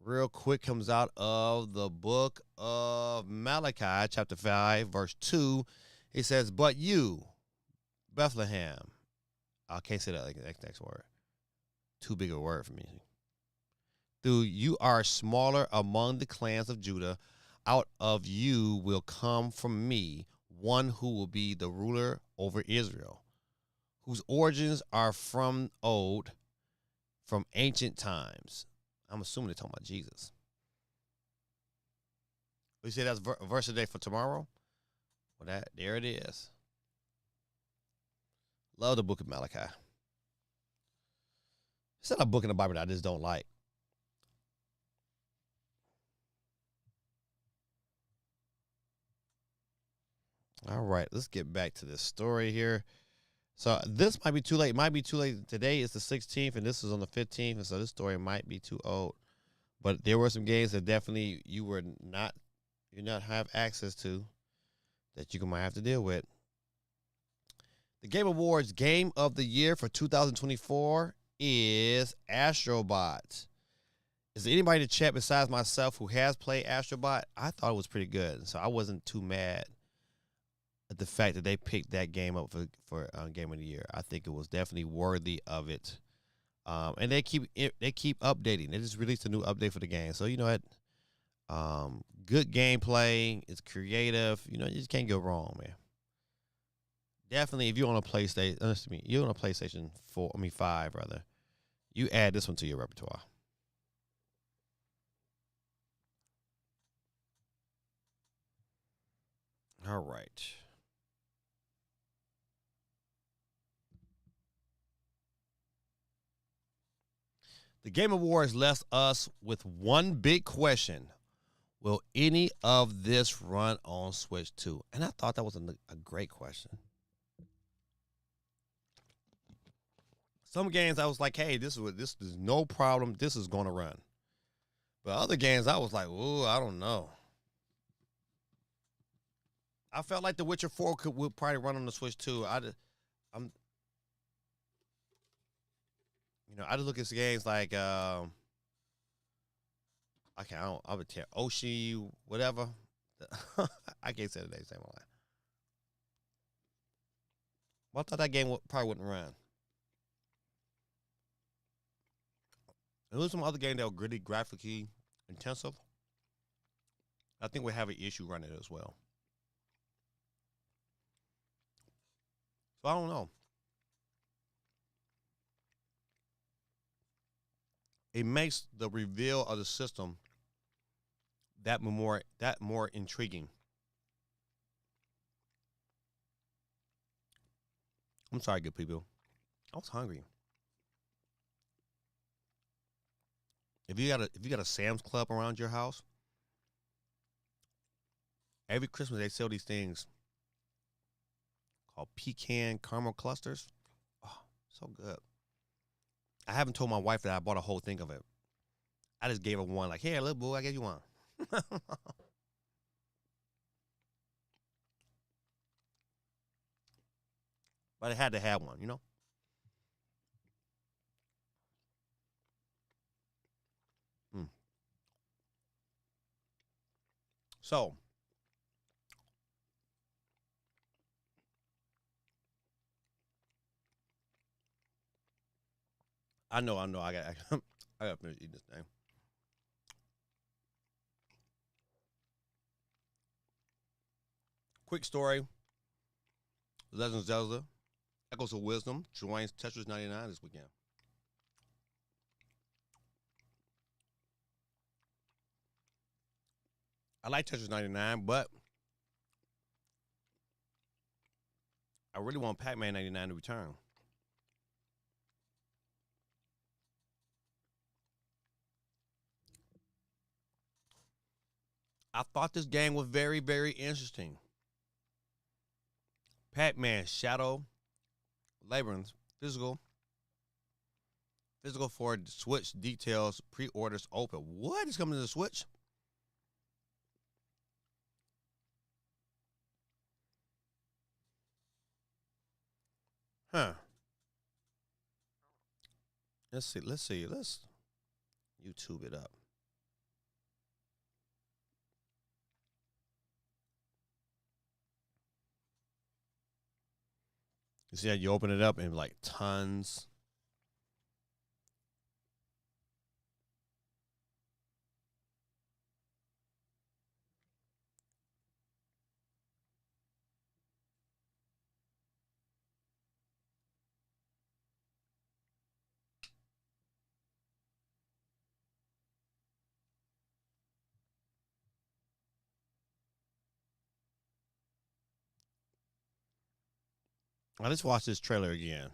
Real quick, comes out of the book of Malachi, chapter 5, verse 2. He says, but you, Bethlehem. I can't say that like the next word. Too big a word for me. Though you are smaller among the clans of Judah, out of you will come from me one who will be the ruler over Israel, whose origins are from ancient times. I'm assuming they're talking about Jesus. We say that's verse of the day for tomorrow. Well, there it is. Love the book of Malachi. It's not a book in the Bible that I just don't like. All right, let's get back to this story here. So this might be too late. It might be too late. Today is the 16th, and this is on the 15th, and so this story might be too old. But there were some games that definitely you not have access to that you might have to deal with. The Game Awards Game of the Year for 2024 is Astrobot. Is there anybody in the chat besides myself who has played Astrobot? I thought it was pretty good, so I wasn't too mad at the fact that they picked that game up for Game of the Year. I think it was definitely worthy of it. And they keep updating. They just released a new update for the game. So you know what? Good gameplay. It's creative. You know, you just can't go wrong, man. Definitely, if you're on a PlayStation, you're on a PlayStation 4. I mean 5, rather. You add this one to your repertoire. All right. The Game Awards left us with one big question. Will any of this run on Switch 2? And I thought that was a great question. Some games I was like, hey, this is no problem. This is going to run. But other games I was like, ooh, I don't know. I felt like The Witcher 4 would probably run on the Switch 2. I'm I just look at games like I would tell Oshi, whatever. I can't say the name. Same line. Well, I thought that game probably wouldn't run. And there's some other games that were gritty, graphically intensive. I think we have an issue running it as well. So I don't know. It makes the reveal of the system that more intriguing. I'm sorry, good people. I was hungry. If you got a Sam's Club around your house, every Christmas they sell these things called pecan caramel clusters. Oh, so good. I haven't told my wife that I bought a whole thing of it. I just gave her one, like, here, little boo, I gave you one. But I had to have one, you know? Mm. So, I know, I got to finish eating this thing. Quick story. Legend of Zelda, Echoes of Wisdom, joins Tetris 99 this weekend. I like Tetris 99, but I really want Pac-Man 99 to return. I thought this game was very, very interesting. Pac-Man Shadow Labyrinth physical for the Switch details. Pre-orders open. What is coming to the Switch? Huh. Let's see. Let's YouTube it up. You see how you open it up and like tons. Let's watch this trailer again.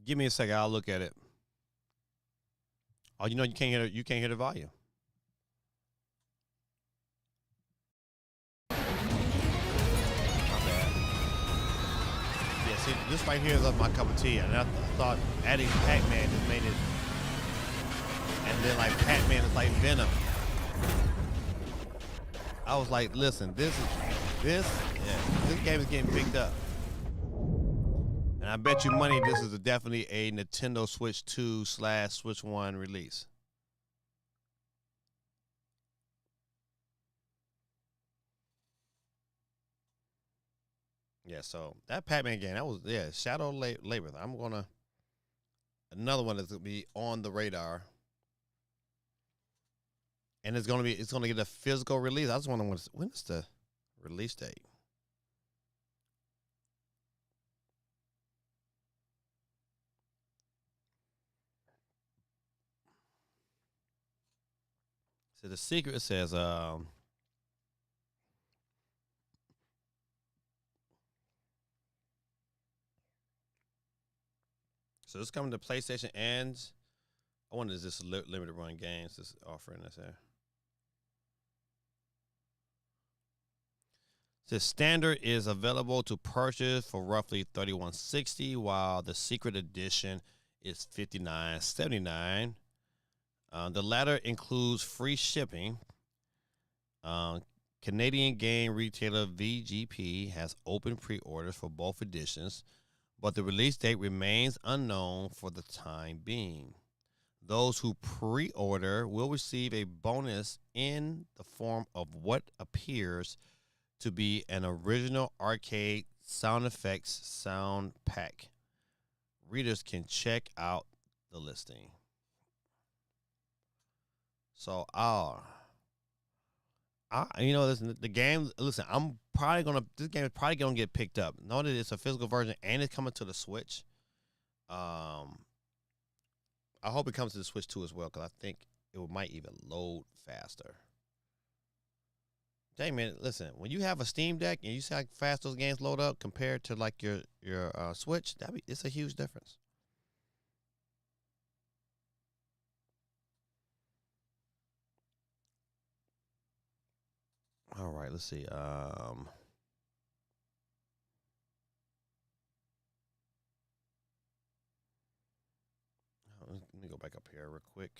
Give me a second. I'll look at it. Oh, you can't hear. You can't hear the volume. My bad. Yeah, see, this right here is my cup of tea, and I thought adding Pac-Man just made it an And then like Pac-Man is like Venom. I was like, listen, this game is getting picked up. And I bet you money this is definitely a Nintendo Switch 2 / Switch 1 release. Yeah, so that Pac-Man game, that was Shadow Labyrinth. I'm gonna another one that's gonna be on the radar, and it's gonna get a physical release. I just wonder when is the release date. So the secret says so it's coming to PlayStation and I wonder is this limited run games this offering this here. The standard is available to purchase for roughly $31.60, while the secret edition is $59.79. The latter includes free shipping. Canadian game retailer VGP has open pre-orders for both editions, but the release date remains unknown for the time being. Those who pre-order will receive a bonus in the form of what appears to be an original arcade sound effects sound pack. Readers can check out the listing. So, the game. Listen, this game is probably gonna get picked up. Know that it's a physical version and it's coming to the Switch. I hope it comes to the Switch 2 as well because I think it might even load faster. Dang man, listen, when you have a Steam Deck and you see how fast those games load up compared to like your Switch, it's a huge difference. All right, let's see. Let me go back up here real quick.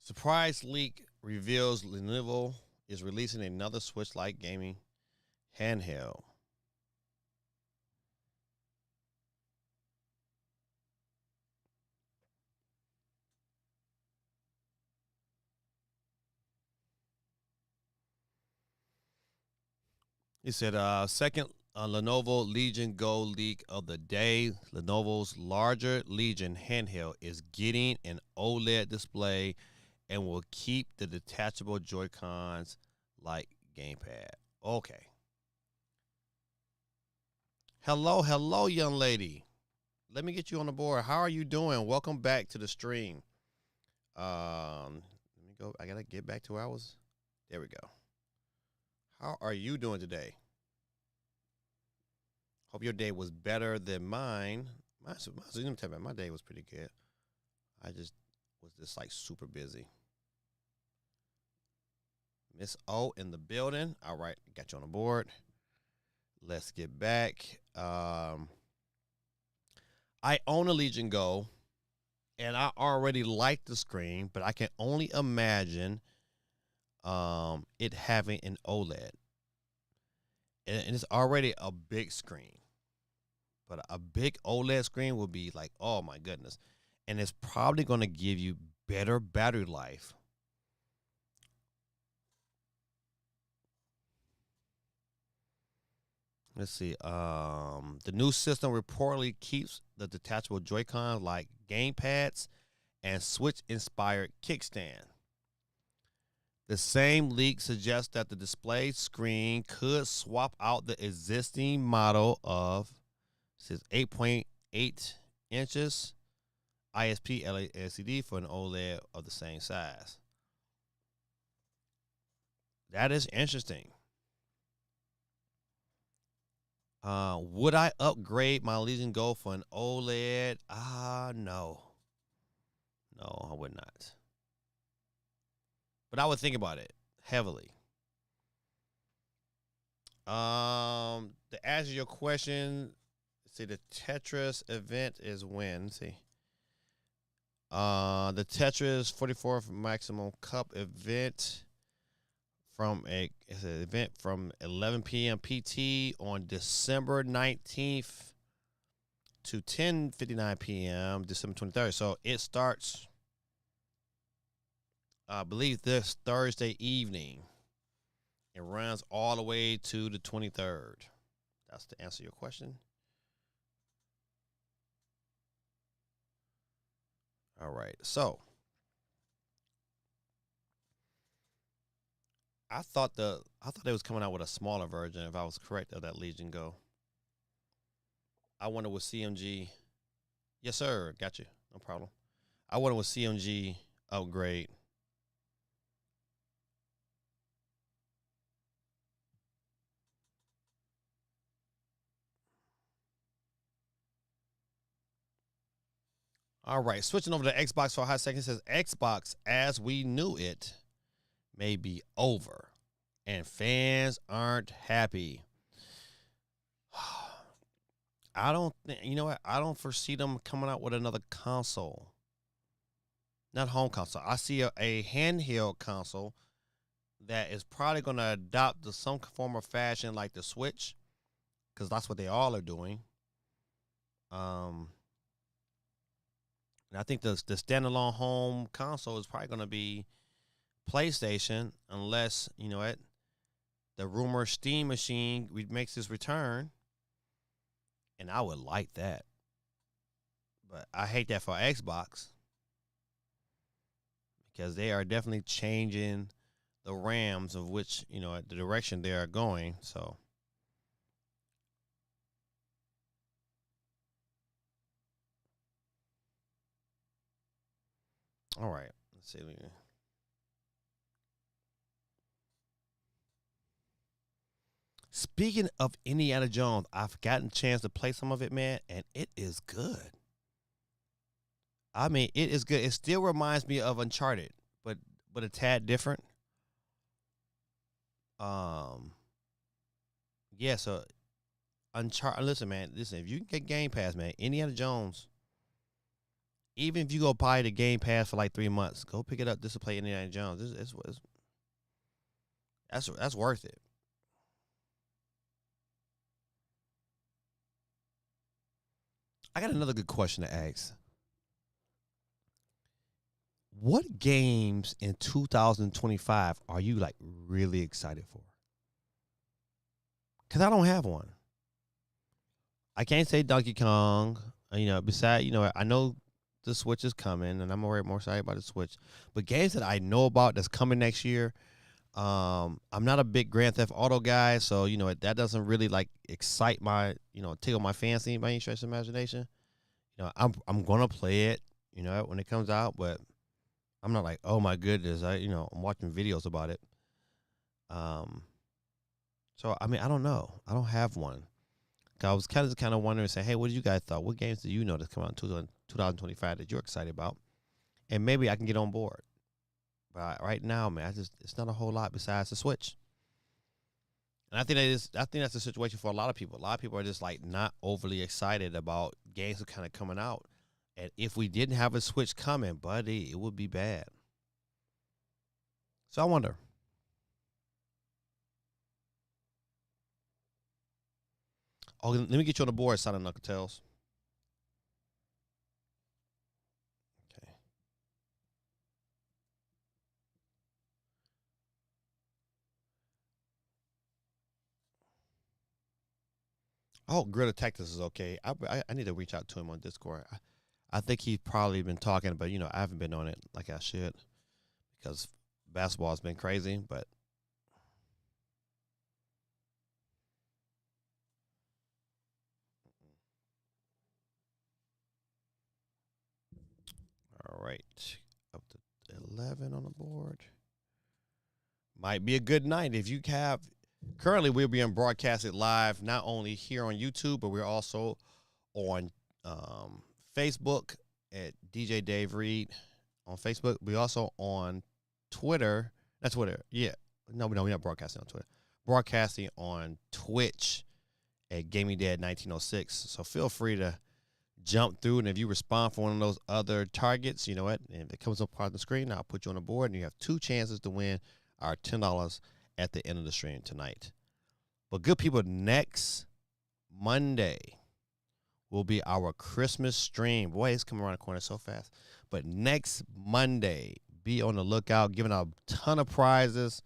Surprise leak reveals Lenovo is releasing another Switch-like gaming handheld. He said, second Lenovo Legion Go leak of the day. Lenovo's larger Legion handheld is getting an OLED display and will keep the detachable Joy-Cons like gamepad. Okay. Hello, young lady. Let me get you on the board. How are you doing? Welcome back to the stream. Let me go. I gotta get back to where I was. There we go. How are you doing today? Hope your day was better than mine. My day was pretty good. I just was just like super busy. Miss O in the building. All right, got you on the board. Let's get back. I own a Legion Go, and I already like the screen, but I can only imagine it having an OLED. And it's already a big screen. But a big OLED screen will be like, oh my goodness. And it's probably going to give you better battery life. Let's see. The new system reportedly keeps the detachable Joy-Con like gamepads and Switch-inspired kickstand. The same leak suggests that the display screen could swap out the existing model of 8.8 inches ISP LCD for an OLED of the same size. That is interesting. Would I upgrade my Legion Go for an OLED? No. No, I would not. But I would think about it heavily. To answer your question, see the Tetris event is when? Let's see. The Tetris 44th Maximum Cup event it's an event from 11 p.m. PT on December 19th to 10:59 p.m. December 23rd. So it starts, I believe, this Thursday evening. It runs all the way to the 23rd. That's to answer your question. All right. So I thought they was coming out with a smaller version, if I was correct, of that Legion Go. I wonder with CMG. Yes, sir. Got you. No problem. I wonder with CMG upgrade. All right. Switching over to Xbox for a hot second, says Xbox as we knew it may be over, and fans aren't happy. I don't think, you know what? I don't foresee them coming out with another console. Not home console. I see a handheld console that is probably going to adopt to some form of fashion like the Switch, because that's what they all are doing. Um, and I think the standalone home console is probably going to be PlayStation, unless, you know what, the rumor Steam machine makes its return, and I would like that. But I hate that for Xbox because they are definitely changing the Rams of which, you know, the direction they are going. So, all right, let's see. Speaking of Indiana Jones, I've gotten a chance to play some of it, man, and it is good. I mean, it is good. It still reminds me of Uncharted, but a tad different. Um, yeah. So Uncharted. Listen, man. Listen, if you can get Game Pass, man, Indiana Jones. Even if you go buy the Game Pass for like 3 months, go pick it up just to play Indiana Jones. That's worth it. I got another good question to ask. What games in 2025 are you like really excited for? Because I don't have one. I can't say Donkey Kong. You know, besides, you know, I know the Switch is coming, and I'm already more excited about the Switch. But games that I know about that's coming next year, I'm not a big Grand Theft Auto guy, so you know that doesn't really like excite my, you know, tickle my fancy by any stretch of imagination. You know, I'm gonna play it, you know, when it comes out, but I'm not like, oh my goodness, I'm watching videos about it. Um, so I mean, I don't know. I don't have one. I was kind of wondering, say, hey, what did you guys thought? What games do you know that's coming out in 2025 that you're excited about? And maybe I can get on board. But right now, man, it's not a whole lot besides the Switch. And I think that's the situation for a lot of people. A lot of people are just like not overly excited about games that kind of coming out. And if we didn't have a Switch coming, buddy, it would be bad. So I wonder. Oh, let me get you on the board, Sonic Knuckle Tails. Okay. Oh, Gritter Tactics is okay. I need to reach out to him on Discord. I think he's probably been talking, but you know I haven't been on it like I should because basketball's been crazy. But all right, up to 11 on the board. Might be a good night if you have Currently, we're being broadcasted live not only here on YouTube, but we're also on Facebook at DJ Dave Reed on Facebook. We also on Twitter. That's Twitter. Yeah. No, we're not broadcasting on Twitter. Broadcasting on Twitch at Gaming Dad 1906. So feel free to jump through, and if you respond for one of those other targets, you know what? If it comes up on the screen, I'll put you on the board, and you have 2 chances to win our $10 at the end of the stream tonight. But good people, next Monday will be our Christmas stream. Boy, it's coming around the corner so fast. But next Monday, be on the lookout, giving out a ton of prizes,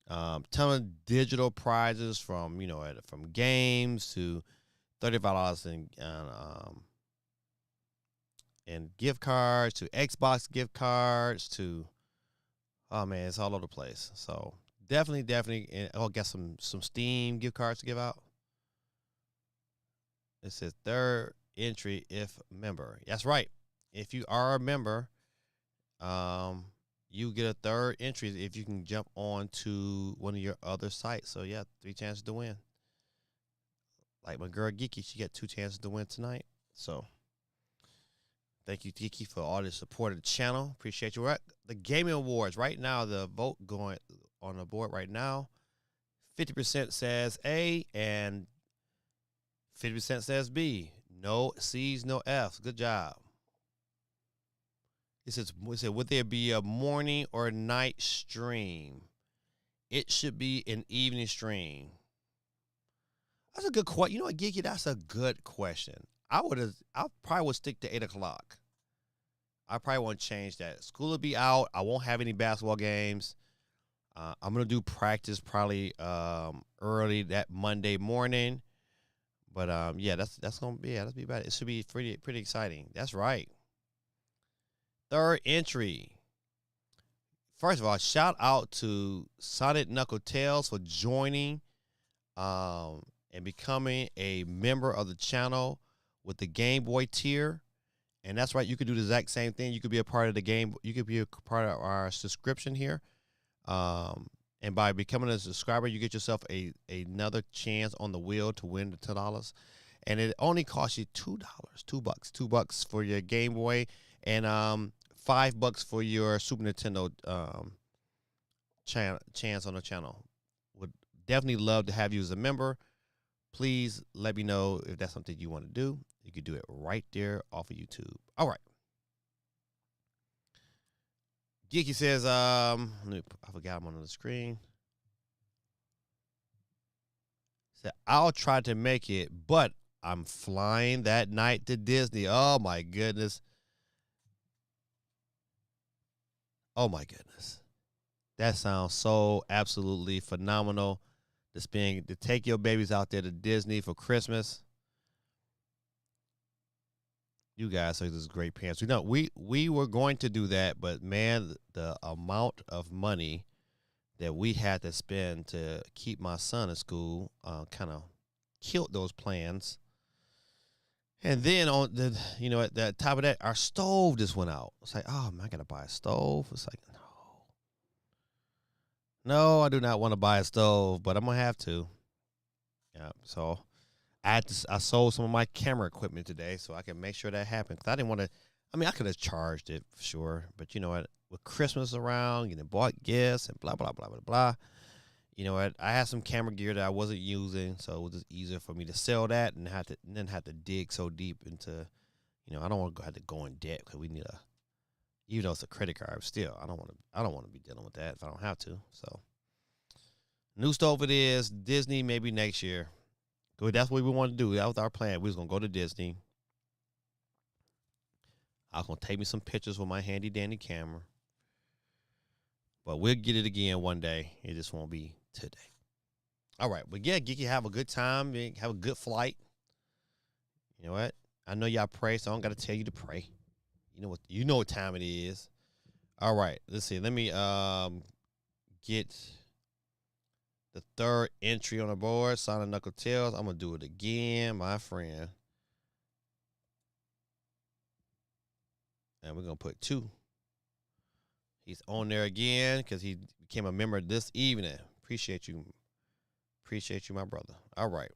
ton of digital prizes from from games to $35 in gift cards to Xbox gift cards to, oh man, it's all over the place. So definitely, I'll get some Steam gift cards to give out. It says third entry if member. That's right. If you are a member, you get a third entry if you can jump on to one of your other sites. So yeah, 3 chances to win. Like my girl Geeky, she got 2 chances to win tonight. So thank you, Geeky, for all the support of the channel. Appreciate you. We're at the Gaming Awards right now. The vote going on the board right now. 50% says A and 50% says B. No C's, no F's. Good job. It said, would there be a morning or night stream? It should be an evening stream. That's a good question. You know what, Geeky? That's a good question. I probably would stick to 8 o'clock. I probably won't change that. School will be out. I won't have any basketball games. I'm gonna do practice probably early that Monday morning. But yeah, that's gonna be bad. It should be pretty exciting. That's right. Third entry. First of all, shout out to Sonic Knuckle Tales for joining and becoming a member of the channel with the Game Boy tier. And that's right, you could do the exact same thing. You could be a part of the game. You could be a part of our subscription here. And by becoming a subscriber, you get yourself another chance on the wheel to win the $10. And it only costs you $2, $2 for your Game Boy, and $5 for your Super Nintendo chance on the channel. Would definitely love to have you as a member. Please let me know if that's something you want to do. You can do it right there off of YouTube. All right. Geeky says, I forgot I'm on the screen. Said, I'll try to make it, but I'm flying that night to Disney. Oh my goodness. Oh my goodness. That sounds so absolutely phenomenal. To take your babies out there to Disney for Christmas. You guys are just great parents. We were going to do that, but man, the amount of money that we had to spend to keep my son in school kind of killed those plans. And then at the top of that, our stove just went out. It's like, oh man, I gotta buy a stove. It's like, no, I do not want to buy a stove, but I'm gonna have to. Yeah, so I sold some of my camera equipment today so I can make sure that happened. Because I didn't want to. I mean, I could have charged it for sure, but you know what? With Christmas around, bought gifts and blah blah blah blah blah. You know what? I had some camera gear that I wasn't using, so it was just easier for me to sell that and then have to dig so deep into. I don't want to have to go in debt because we need even though it's a credit card, still I don't want to be dealing with that if I don't have to. So new stove it is. Disney maybe next year. That's what we want to do. That was our plan. We was gonna go to Disney. I was gonna take me some pictures with my handy dandy camera. But we'll get it again one day. It just won't be today. All right. But yeah, Geeky, have a good time. Have a good flight. You know what? I know y'all pray, so I don't got to tell you to pray. You know what time it is. All right. Let's see. Let me get the third entry on the board. Sonic Knuckle Tails. I'm going to do it again, my friend. And we're going to put 2. He's on there again because he became a member this evening. Appreciate you, Appreciate you, my brother. All right.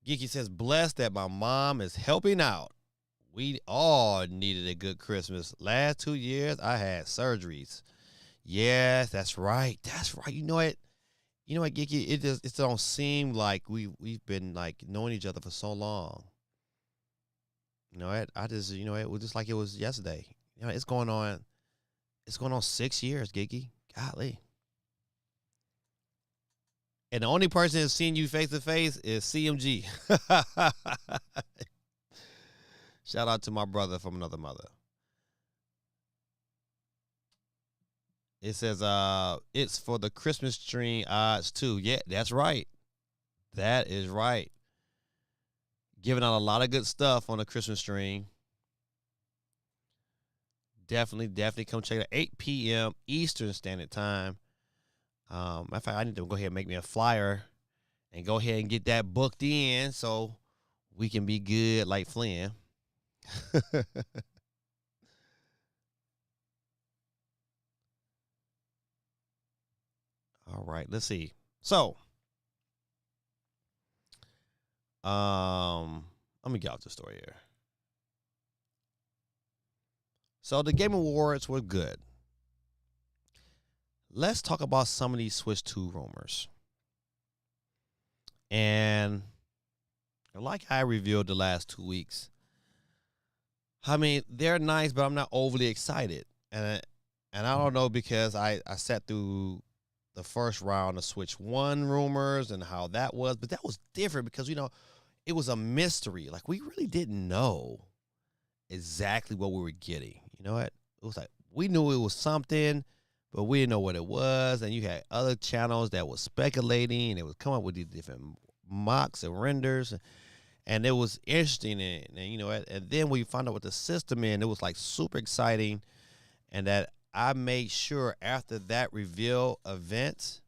Geeky says, blessed that my mom is helping out. We all needed a good Christmas. Last 2 years, I had surgeries. Yes, that's right. That's right. You know what, Geeky? It don't seem like we've been like knowing each other for so long. You know what? It was just like it was yesterday. You know, it's going on 6 years, Geeky. Golly. And the only person that's seen you face to face is CMG. Shout out to my brother from another mother. It says it's for the Christmas tree odds too. Yeah, that's right. That is right. Giving out a lot of good stuff on the Christmas stream. Definitely come check it out. 8 p.m. Eastern Standard Time. Matter of fact, I need to go ahead and make me a flyer and go ahead and get that booked in so we can be good like Flynn. All right, let's see. So, let me get out the story here. So the Game Awards were good. Let's talk about some of these Switch 2 rumors. And like I revealed the last 2 weeks, I mean, they're nice, but I'm not overly excited. And I don't know because I sat through the first round of Switch 1 rumors and how that was, but that was different because, it was a mystery. Like, we really didn't know exactly what we were getting. You know what? It was like, we knew it was something, but we didn't know what it was. And you had other channels that was speculating, and it was coming up with these different mocks and renders. And it was interesting. And then we found out what the system in, it was like super exciting. And that I made sure after that reveal event,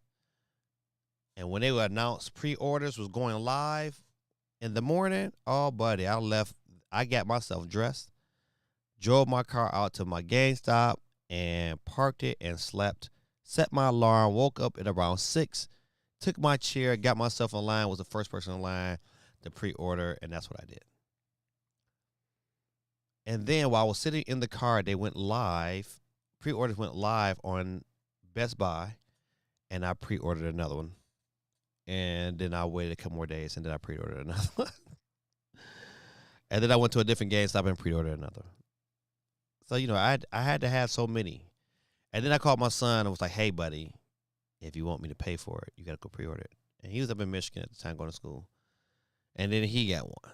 and when they would announce pre-orders was going live in the morning, oh, buddy, I got myself dressed, drove my car out to my GameStop and parked it and slept, set my alarm, woke up at around 6, took my chair, got myself in line, was the first person in line to pre-order, and that's what I did. And then while I was sitting in the car, they went live. Pre-orders went live on Best Buy, and I pre-ordered another one. And then I waited a couple more days, and then I pre-ordered another one. And then I went to a different GameStop and pre-ordered another. So, I had to have so many. And then I called my son and was like, hey, buddy, if you want me to pay for it, you got to go pre-order it. And he was up in Michigan at the time going to school. And then he got one.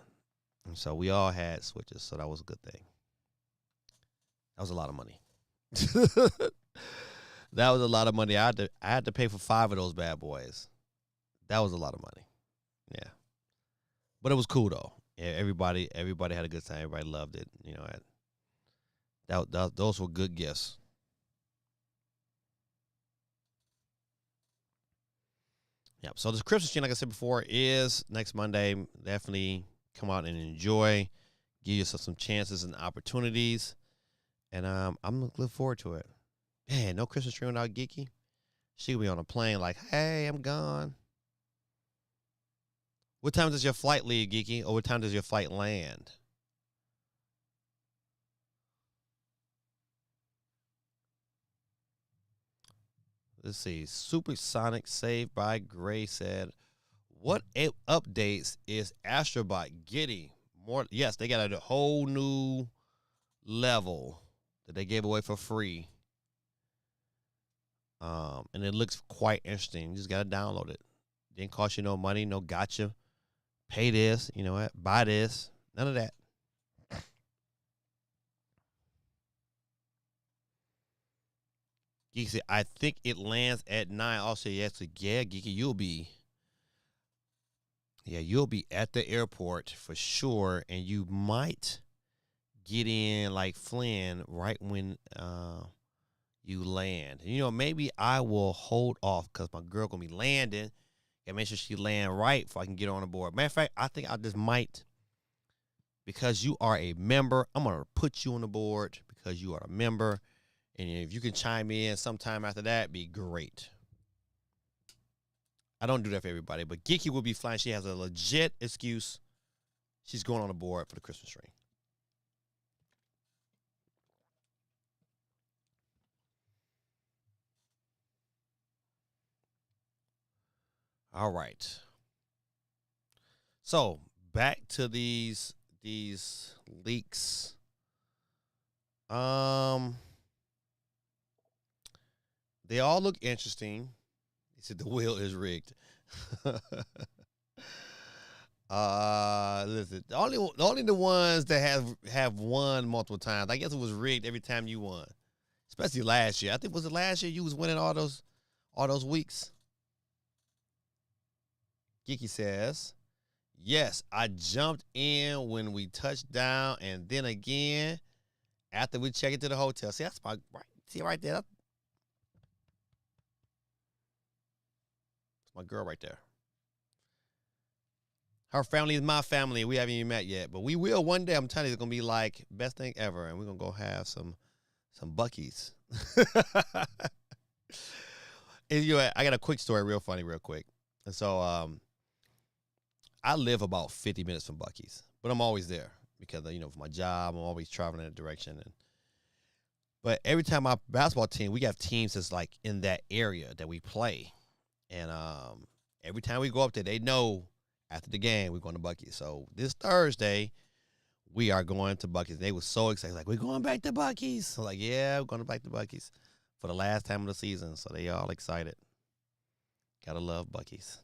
And so we all had Switches, so that was a good thing. That was a lot of money. That was a lot of money. I had to pay for 5 of those bad boys. That was a lot of money. Yeah. But it was cool, though. Yeah, everybody had a good time. Everybody loved it. Those were good gifts. Yeah. So this Christmas stream, like I said before, is next Monday. Definitely come out and enjoy. Give yourself some chances and opportunities. And I'm looking forward to it. Man, no Christmas stream without Geeky. She'll be on a plane like, hey, I'm gone. What time does your flight leave, Geeky? Or what time does your flight land? Let's see. Supersonic Saved by Grace said, what updates is Astrobot getting? More? Yes, they got a whole new level that they gave away for free. And it looks quite interesting. You just got to download it. Didn't cost you no money, no gotcha. Pay this, buy this. None of that. Geeky said, I think it lands at 9. Also, yes, yeah, Geeky, you'll be at the airport for sure, and you might get in like Flynn right when you land. Maybe I will hold off because my girl gonna be landing and make sure she land right before I can get on the board. Matter of fact, I think I just might, because you are a member, I'm gonna put you on the board because you are a member. And if you can chime in sometime after that, be great. I don't do that for everybody, but Geeky will be flying. She has a legit excuse. She's going on the board for the Christmas tree. All right. So back to these leaks. They all look interesting. He said the wheel is rigged. Listen, only the ones that have won multiple times. I guess it was rigged every time you won, especially last year. I think was it last year you was winning all those weeks. Geeky says, yes, I jumped in when we touched down, and then again after we checked into the hotel. See, that's my right. See right there. That's my girl right there. Her family is my family. We haven't even met yet, but we will one day. I'm telling you, it's gonna be like best thing ever, and we're gonna go have some Buc-ee's. And I got a quick story, real funny, real quick. And so, I live about 50 minutes from Buc-ee's, but I'm always there because for my job, I'm always traveling in that direction. But every time my basketball team, we have teams that's like in that area that we play, and every time we go up there, they know. After the game, we're going to Buc-ee's. So this Thursday, we are going to Buc-ee's. They were so excited. Like, we're going back to Buc-ee's. So like, yeah, we're going back to Buc-ee's for the last time of the season. So they all excited. Gotta love Buc-ee's.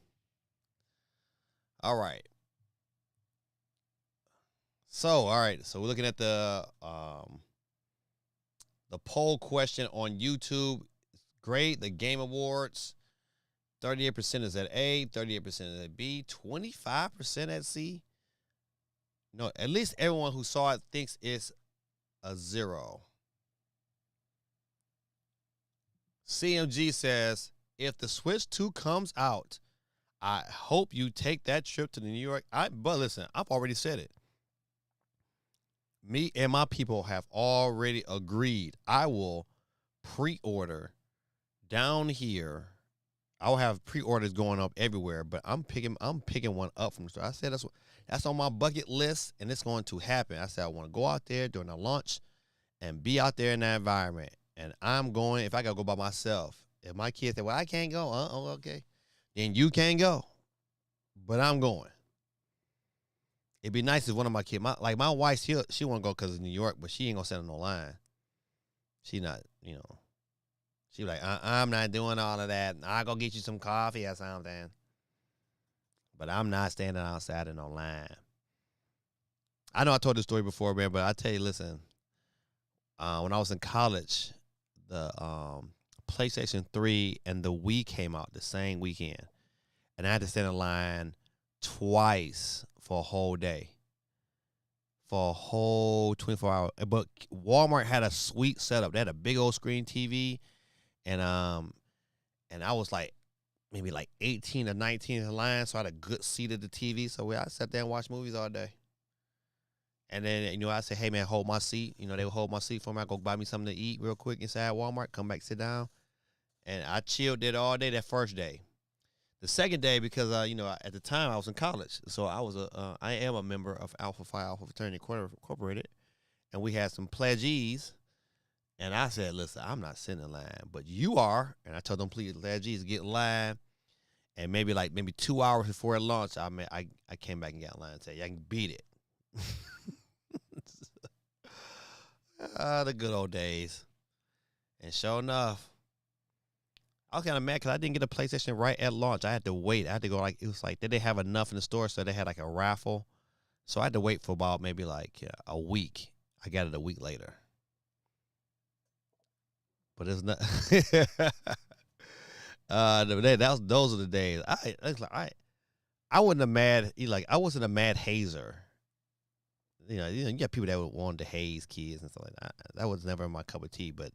All right. So, we're looking at the poll question on YouTube. Great. The Game Awards. 38% is at A, 38% is at B, 25% at C. No, at least everyone who saw it thinks it's a 0. CMG says, if the Switch 2 comes out, I hope you take that trip to New York. But listen, I've already said it. Me and my people have already agreed. I will pre-order down here. I'll have pre-orders going up everywhere, but I'm picking one up from the store. I said that's on my bucket list, and it's going to happen. I said I want to go out there during the launch and be out there in that environment. And I'm going, if I got to go by myself. If my kids say, well, I can't go, okay. Then you can't go. But I'm going. It'd be nice if one of my kids, my wife, she want to go because it's New York, but she ain't going to send no line. She not, She like, I'm not doing all of that. I'll go get you some coffee or something. But I'm not standing outside in no line. I know I told this story before, man, but I tell you, listen. When I was in college, the PlayStation 3 and the Wii came out the same weekend. And I had to stand in line twice for a whole day. For a whole 24 hours. But Walmart had a sweet setup. They had a big old screen TV. And I was like maybe like 18 or 19 in line, so I had a good seat at the TV. So I sat there and watched movies all day. And then, I said, hey, man, hold my seat. They would hold my seat for me. I go buy me something to eat real quick inside Walmart, come back, sit down. And I chilled there all day that first day. The second day, because, at the time I was in college. So I am a member of Alpha Phi Alpha Fraternity Incorporated. And we had some pledgees. And I said, listen, I'm not sitting in line, but you are. And I told them, please, pledgees, get in line. And maybe 2 hours before launch, I came back and got in line and said, yeah, I can beat it. The good old days. And sure enough, I was kind of mad because I didn't get a PlayStation right at launch. I had to wait. I had to go it was like, they didn't have enough in the store, so they had like a raffle. So I had to wait for about maybe a week. I got it a week later. But it's not. Those are the days. I wasn't a mad. I wasn't a mad hazer. You got people that would want to haze kids and stuff like that. That was never my cup of tea. But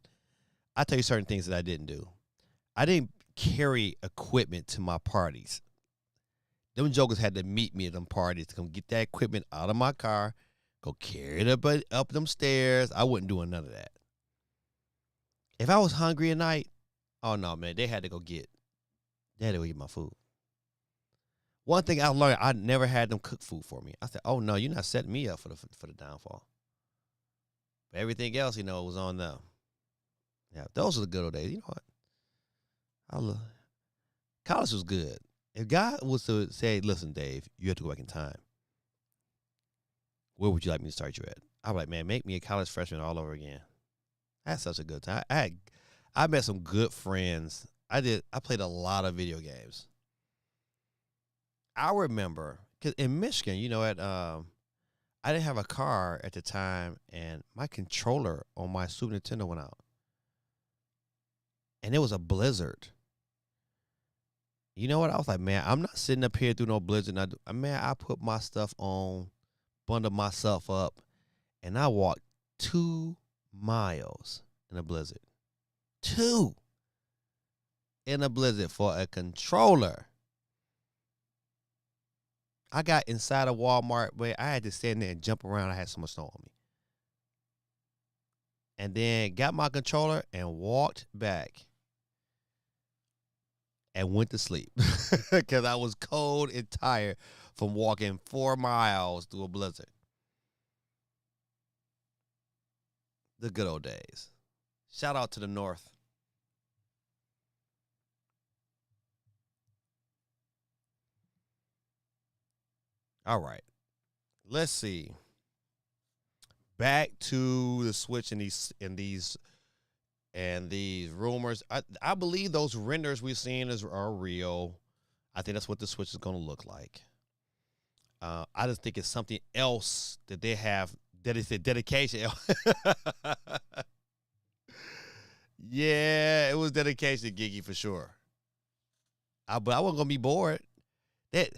I tell you certain things that I didn't do. I didn't carry equipment to my parties. Them jokers had to meet me at them parties to come get that equipment out of my car, go carry it up them stairs. I wasn't doing none of that. If I was hungry at night, oh no, man, they had to go get my food. One thing I learned, I never had them cook food for me. I said, "Oh no, you're not setting me up for the downfall." But everything else, was on them. Yeah, those are the good old days. You know what? I love college was good. If God was to say, "Listen, Dave, you have to go back in time. Where would you like me to start you at?" I'm like, "Man, make me a college freshman all over again." I had such a good time. I met some good friends. I played a lot of video games. I remember because in Michigan, I didn't have a car at the time, and my controller on my Super Nintendo went out, and it was a blizzard. You know what? I was like, man, I'm not sitting up here through no blizzard. Man, I put my stuff on, bundled myself up, and I walked 2 miles in a blizzard. 2 in a blizzard for a controller. I got inside of Walmart where I had to stand there and jump around. I had so much snow on me. And then got my controller and walked back and went to sleep because I was cold and tired from walking 4 miles through a blizzard. The good old days. Shout out to the North. All right. Let's see. Back to the Switch and these rumors. I believe those renders we're seeing are real. I think that's what the Switch is going to look like. I just think it's something else that they have that is a dedication. Yeah, it was dedication, Giggy, for sure. But I wasn't gonna be bored. If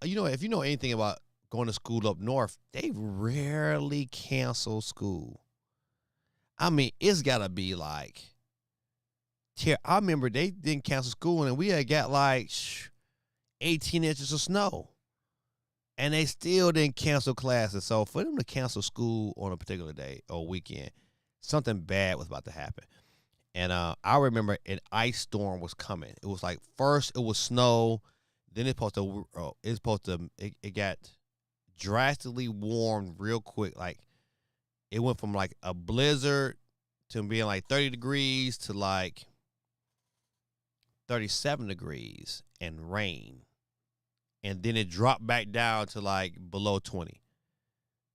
you know anything about going to school up north, they rarely cancel school. I mean, it's gotta be like. I remember they didn't cancel school, and we had got like 18 inches of snow, and they still didn't cancel classes. So for them to cancel school on a particular day or weekend, something bad was about to happen. And I remember an ice storm was coming. It was like first it was snow, then it got drastically warmed real quick. Like it went from like a blizzard to being like 30 degrees to like 37 degrees and rain. And then it dropped back down to like below 20.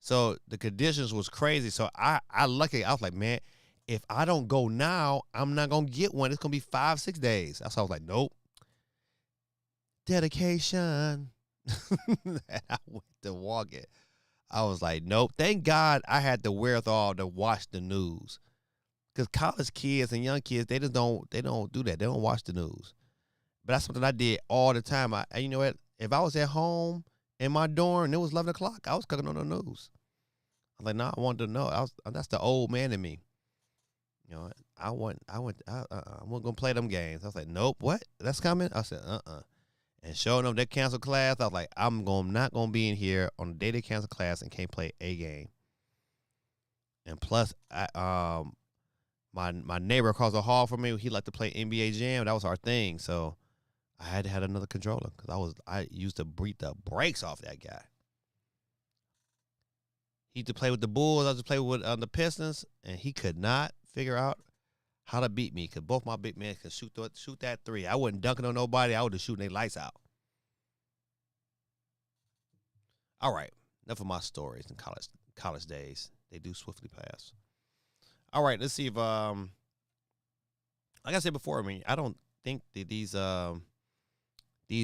So the conditions was crazy. So I was like, man, if I don't go now, I'm not gonna get one. It's gonna be 5-6 days. That's why I was like, nope. Dedication. And I went to walk it. I was like, nope. Thank God I had the wherewithal to watch the news. Because college kids and young kids, they don't do that. They don't watch the news. But that's something I did all the time. And you know what? If I was at home in my dorm and it was 11 o'clock, I was cooking on the news. I was like, nah, I wanted to know. That's the old man in me. I wasn't gonna play them games. I was like, nope, what? That's coming? I said, And showing them they canceled class, I was like, not gonna be in here on the day they cancel class and can't play a game. And plus, my neighbor across the hall from me, he liked to play NBA Jam. That was our thing. So I had to have another controller because I used to beat the brakes off that guy. He used to play with the Bulls. I used to play with the Pistons, and he could not figure out how to beat me because both my big men could shoot that three. I wasn't dunking on nobody. I was just shooting their lights out. All right, enough of my stories in college days. They do swiftly pass. All right, let's see if like I said before, I don't think that these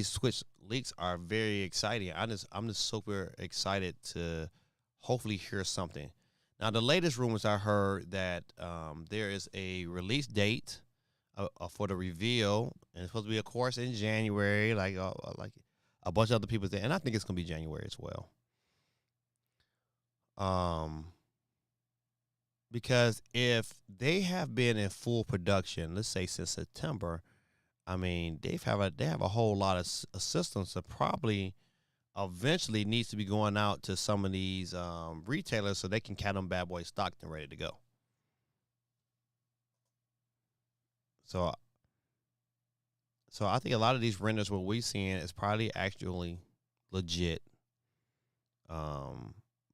Switch leaks are very exciting. I'm just super excited to hopefully hear something. Now, the latest rumors I heard that there is a release date for the reveal, and it's supposed to be, of course, in January, like a bunch of other people there, and I think it's gonna be January as well. Because if they have been in full production, let's say since September, they have a whole lot of systems that probably eventually needs to be going out to some of these retailers so they can count them bad boys stocked and ready to go. So I think a lot of these renders what we seeing is probably actually legit. Um,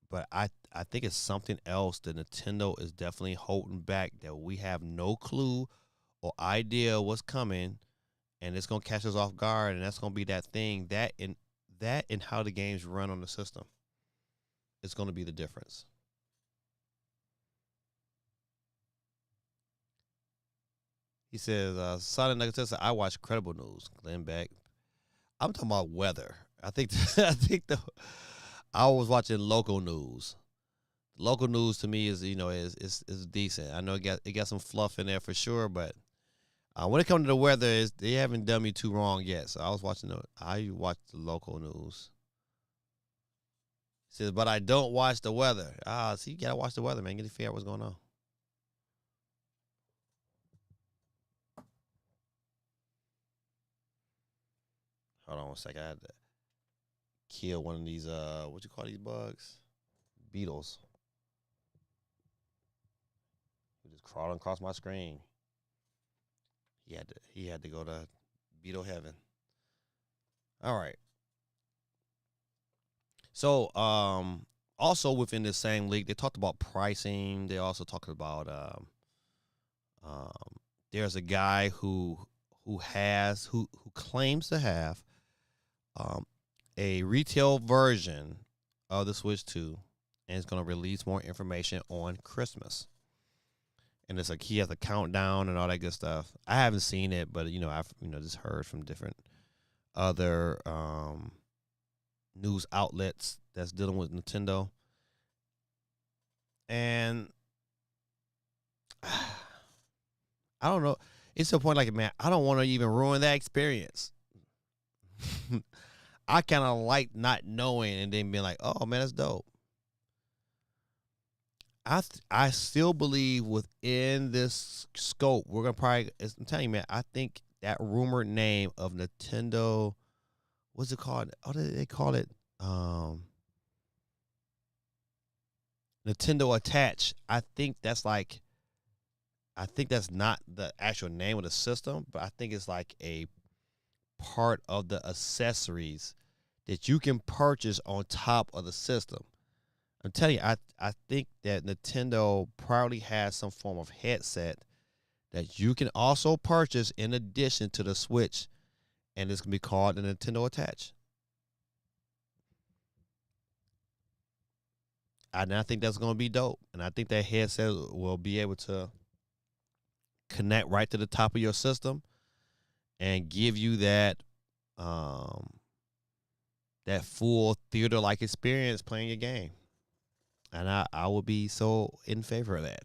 but I think it's something else that Nintendo is definitely holding back that we have no clue or idea what's coming, and it's gonna catch us off guard, and that's gonna be that thing that and how the games run on the system. It's gonna be the difference. He says, Solid Nugget says, I watch Credible News. Glenn Beck. I'm talking about weather. I think I think I was watching local news. Local news to me is decent. I know it got some fluff in there for sure, but when it comes to the weather, they haven't done me too wrong yet. So I watched the local news. He says, but I don't watch the weather. See, you gotta watch the weather, man. Get to figure out what's going on. Hold on one second. I had to kill one of these what you call these bugs? Beetles. He just crawling across my screen. He had to go to beetle heaven. All right. So also within the same league, they talked about pricing. They also talked about um there's a guy who claims to have um, a retail version of the Switch 2, and it's going to release more information on Christmas. And it's like he has a countdown and all that good stuff. I haven't seen it, but I've just heard from different other news outlets that's dealing with Nintendo. And I don't know. It's to the point like, man, I don't want to even ruin that experience. I kind of like not knowing and then being like, oh man, that's dope. I still believe within this scope, we're gonna probably. I'm telling you, man. I think that rumored name of Nintendo, what's it called? Oh, they call it Nintendo Attach. I think that's not the actual name of the system, but I think it's like a part of the accessories that you can purchase on top of the system. I'm telling you, I think that Nintendo probably has some form of headset that you can also purchase in addition to the Switch, and it's gonna be called the Nintendo Attach. And I think that's gonna be dope. And I think that headset will be able to connect right to the top of your system and give you um that full theater like experience playing your game. And I would be so in favor of that.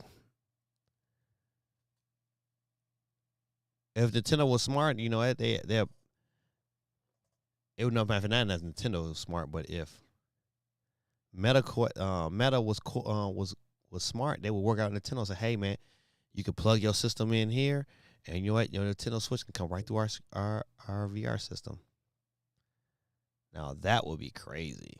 If Nintendo was smart, it would not matter that as Nintendo was smart, but if Meta was smart, they would work out Nintendo and say, hey man, you can plug your system in here, and you know what, your Nintendo Switch can come right through our VR system. Now that would be crazy.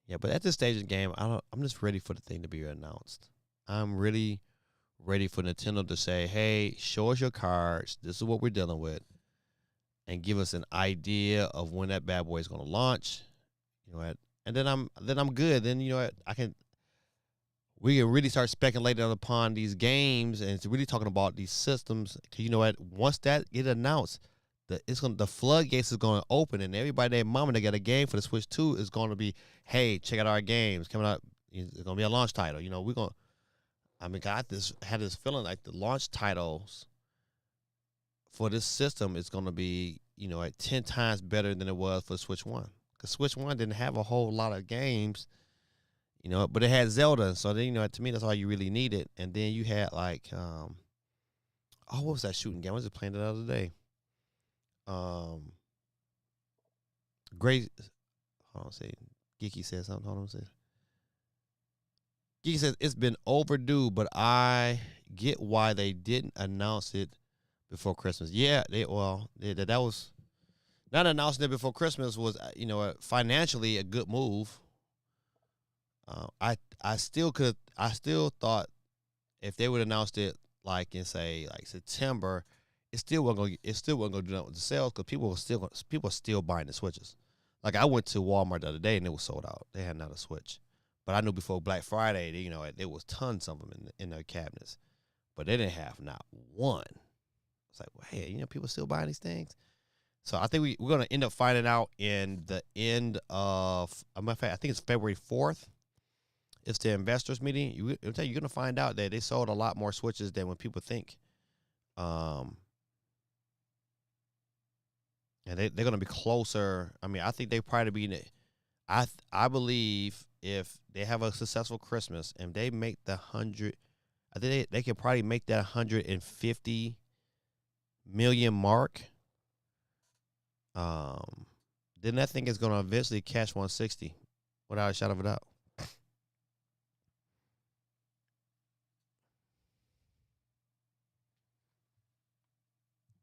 Yeah, but at this stage of the game, I'm just ready for the thing to be announced. I'm really ready for Nintendo to say, "Hey, show us your cards. This is what we're dealing with," and give us an idea of when that bad boy is going to launch. You know what? And then I'm good. Then we can really start speculating upon these games, and it's really talking about these systems. 'Cause you know what? Once that get announced, the floodgates is going to open, and everybody that mama that got a game for the Switch 2 is going to be, hey, check out our games coming out. It's going to be a launch title. We're going. I mean, had this feeling like the launch titles for this system is going to be at 10 times better than it was for Switch One. Because Switch One didn't have a whole lot of games, but it had Zelda. So then to me that's all you really needed. And then you had like what was that shooting game? I was just playing it the other day. Great. Hold on, say Geeky said something. Hold on, say. Geeky says it's been overdue, but I get why they didn't announce it before Christmas. Yeah, that was not announcing it before Christmas was financially a good move. I still thought if they would announced it like in say like September, it still wasn't gonna do nothing with the sales because people are still buying the switches. Like I went to Walmart the other day and it was sold out. They had not a switch, but I knew before Black Friday, there was tons of them in their cabinets, but they didn't have not one. It's like, well, hey, people still buying these things. So I think we're gonna end up finding out in the end of a matter of fact, I think it's February 4th. It's the investors meeting. You're gonna find out that they sold a lot more switches than what people think. Um, and they're gonna be closer. I mean, I think they probably be in it. I believe if they have a successful Christmas and they make the 100, I think they can probably make that 150 million mark. Then that thing is gonna eventually catch 160 without a shadow of a doubt.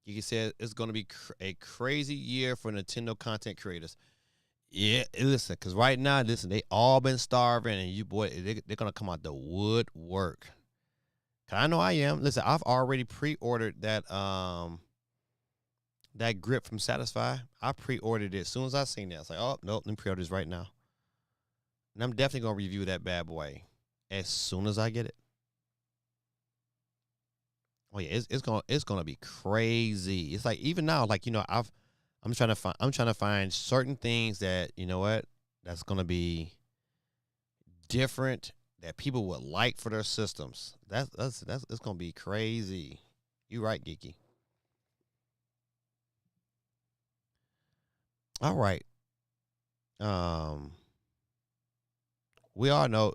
You can say it's going to be a crazy year for Nintendo content creators. Yeah, listen, because right now, they all been starving, and they're going to come out the woodwork. Cause I know I am. Listen, I've already pre-ordered that grip from Satisfy. I pre-ordered it as soon as I seen that. I was like, oh nope, let me pre-order this right now, and I'm definitely going to review that bad boy as soon as I get it. Oh yeah, it's gonna be crazy. It's like even now, like I'm trying to find certain things that that's gonna be different that people would like for their systems. That's it's gonna be crazy. You right, Geeky. All right. Um, we all know.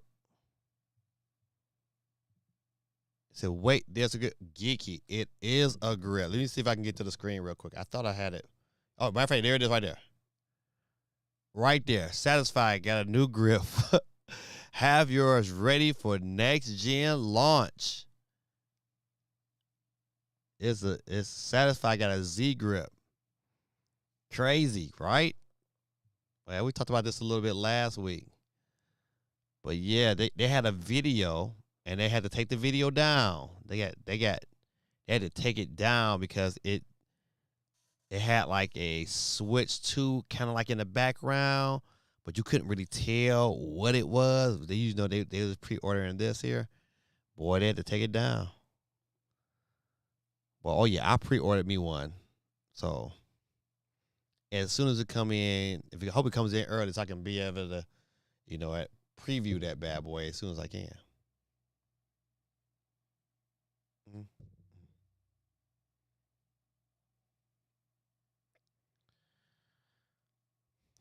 So wait, there's a good Geeky. It is a grill. Let me see if I can get to the screen real quick. I thought I had it. Oh, matter of fact, there it is right there. Right there. Satisfied got a new grip. Have yours ready for next gen launch. It's Satisfied got a Z grip. Crazy, right? Well, we talked about this a little bit last week. But yeah, they had a video and they had to take the video down. They had to take it down because it had like a switch 2 kind of like in the background, but you couldn't really tell what it was. They was pre-ordering this here. Boy, they had to take it down. Well, oh yeah, I pre-ordered me one. So as soon as it come in, I hope it comes in early so I can be able to, preview that bad boy as soon as I can. Mm-hmm.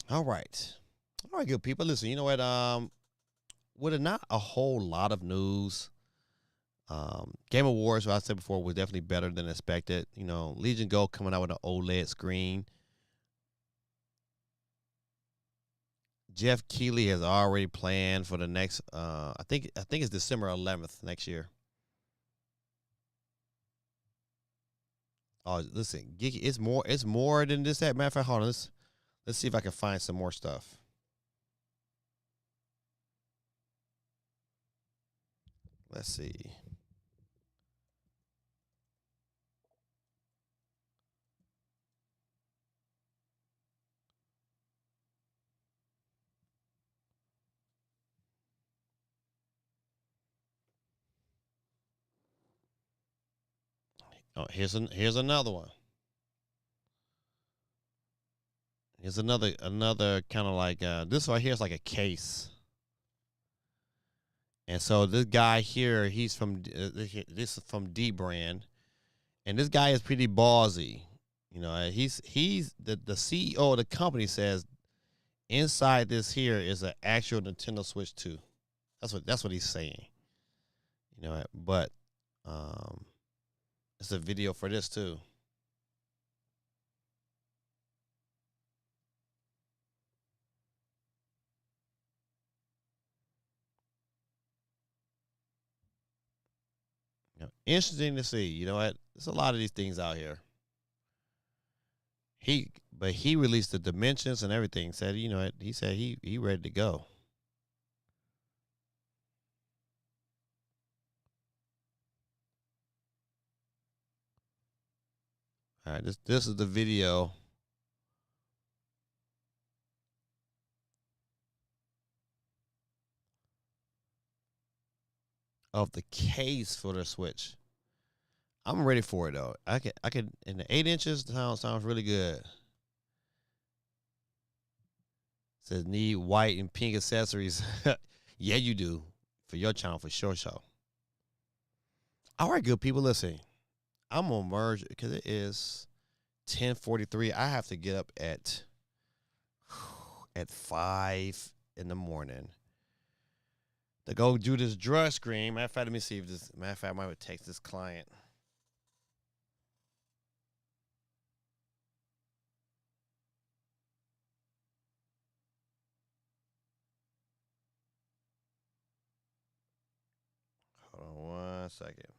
All right. All right, good people. Listen, you know what? With not a whole lot of news, Game Awards, what I said before, was definitely better than expected. Legion Go coming out with an OLED screen. Jeff Keighley has already planned for the next. I think it's December 11th next year. Oh, listen, Geeky, it's more than this. That matter of fact, hold on. Let's see if I can find some more stuff. Let's see. Oh, here's another one. Here's another kind of like this right here is like a case. And so this guy here, he's from this is from D brand, and this guy is pretty ballsy. He's the CEO of the company says inside this here is an actual Nintendo Switch 2. That's what he's saying. But it's a video for this too. Interesting to see. You know what? There's a lot of these things out here. But he released the dimensions and everything. Said he said he ready to go. All right, this is the video of the case for the Switch. I'm ready for it though. I can in the 8 inches sounds really good. Says need white and pink accessories. Yeah, you do. For your channel for sure. All right, good people, listen. I'm gonna merge because it is 10:43. I have to get up at 5 in the morning to go do this drug screen. Matter of fact, let me see if this. Matter of fact, I might text this client. Hold on 1 second.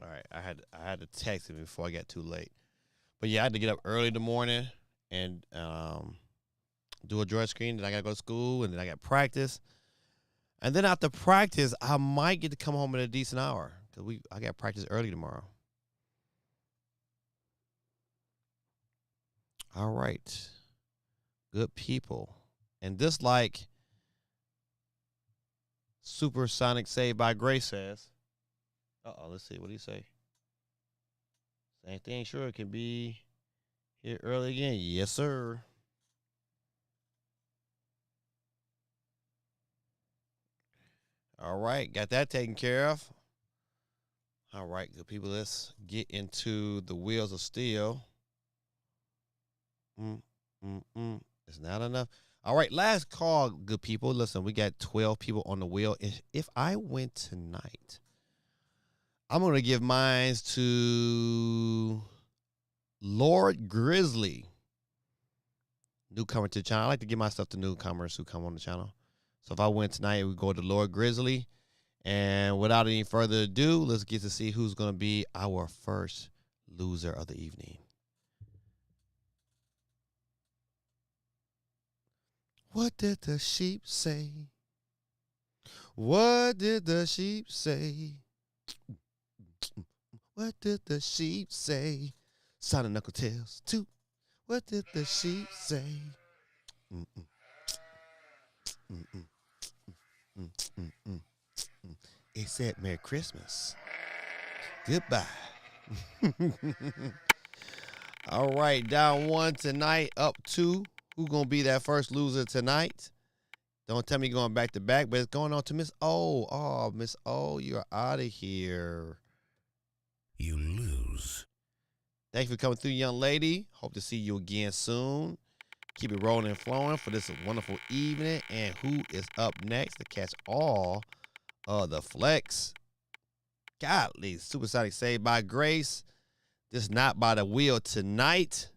All right, I had to text him before I got too late. But yeah, I had to get up early in the morning and do a drug screen. Then I gotta go to school, and then I got practice. And then after practice, I might get to come home at a decent hour because I got practice early tomorrow. All right, good people, and this like Supersonic Saved by Grace says. Let's see what do you say. Same thing, sure it can be here early again. Yes, sir. All right, got that taken care of. All right, good people, let's get into the wheels of steel. It's not enough. All right, last call, good people. Listen, we got 12 people on the wheel. If I win tonight, I'm going to give mine to Lord Grizzly, newcomer to the channel. I like to give my stuff to newcomers who come on the channel. So if I win tonight, we go to Lord Grizzly. And without any further ado, let's get to see who's going to be our first loser of the evening. What did the sheep say? What did the sheep say? What did the sheep say? Sonic Knuckle Tales 2. What did the sheep say? It said Merry Christmas. Goodbye. All right, down 1 tonight, up 2. Who's going to be that first loser tonight? Don't tell me you're going back to back, but it's going on to Miss O. Oh, Miss O, you're out of here. You lose. Thank you for coming through, young lady. Hope to see you again soon. Keep it rolling and flowing for this wonderful evening. And who is up next to catch all of the flex? Godly, Supersonic Saved by Grace. This not by the wheel tonight.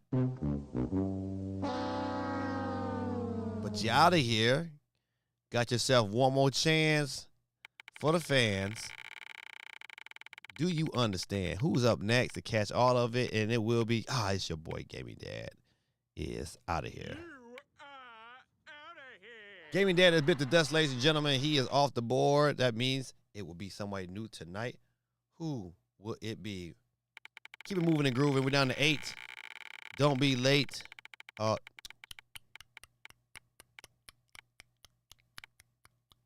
But you out of here. Got yourself one more chance for the fans. Do you understand who's up next to catch all of it? And it will be, it's your boy Gaming Dad is out of here. Gaming Dad has bit the dust, ladies and gentlemen. He is off the board. That means it will be somebody new tonight. Who will it be? Keep it moving and grooving. We're down to 8. Don't be late.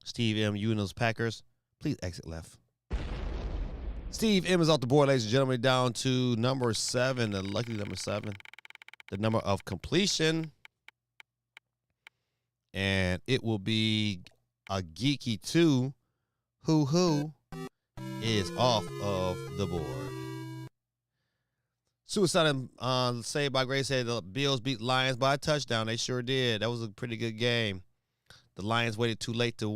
Steve M., you and those Packers, please exit left. Steve M. is off the board, ladies and gentlemen, down to number 7, the lucky number 7, the number of completion. And it will be a Geeky 2, who is off of the board. Suicide Saved by Grace said the Bills beat Lions by a touchdown. They sure did. That was a pretty good game. The Lions waited too late to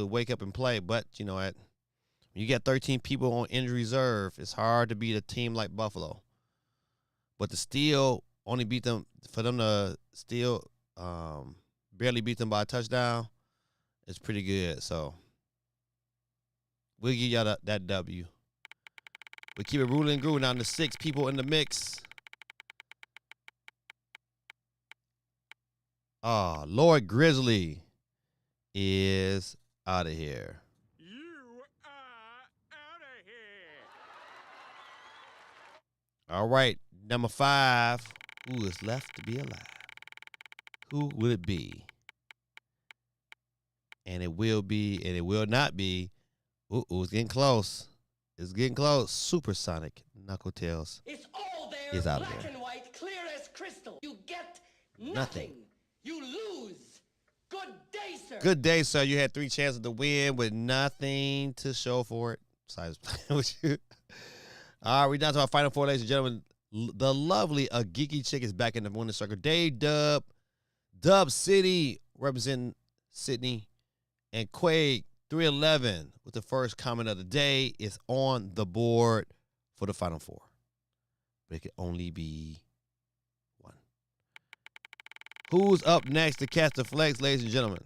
wake up and play. But, you know what? When you got 13 people on injury reserve, it's hard to beat a team like Buffalo. But to still only beat them, for them to still barely beat them by a touchdown, it's pretty good. So we'll give y'all that W. We keep it ruling and grooving down to 6 people in the mix. Lord Grizzly is out of here. You are out of here. All right, number 5. Who is left to be alive? Who will it be? And it will be, and it will not be. It's getting close. It's getting close. Supersonic Knuckle Tails. It's all there, is out black of there. and white, clear as crystal. You get Nothing. nothing. You lose. Good day, sir. Good day, sir. You had 3 chances to win with nothing to show for it. Besides playing with you. All right, we're down to our final 4, ladies and gentlemen. The lovely A Geeky Chick is back in the winning circle. Dave Dub, Dub City, representing Sydney, and Quake 311 with the first comment of the day is on the board for the final 4. But it can only be one. Who's up next to catch the flex, ladies and gentlemen,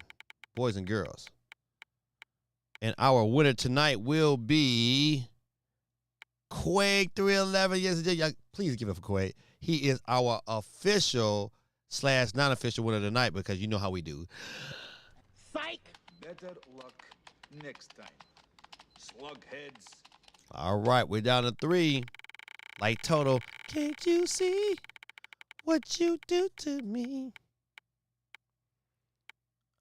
boys and girls? And our winner tonight will be Quake 311. Yes, please give it for Quake. He is our official / non-official winner tonight because you know how we do. Psych. Better luck next time. Slugheads. All right, we're down to 3. Like Toto, can't you see what you do to me?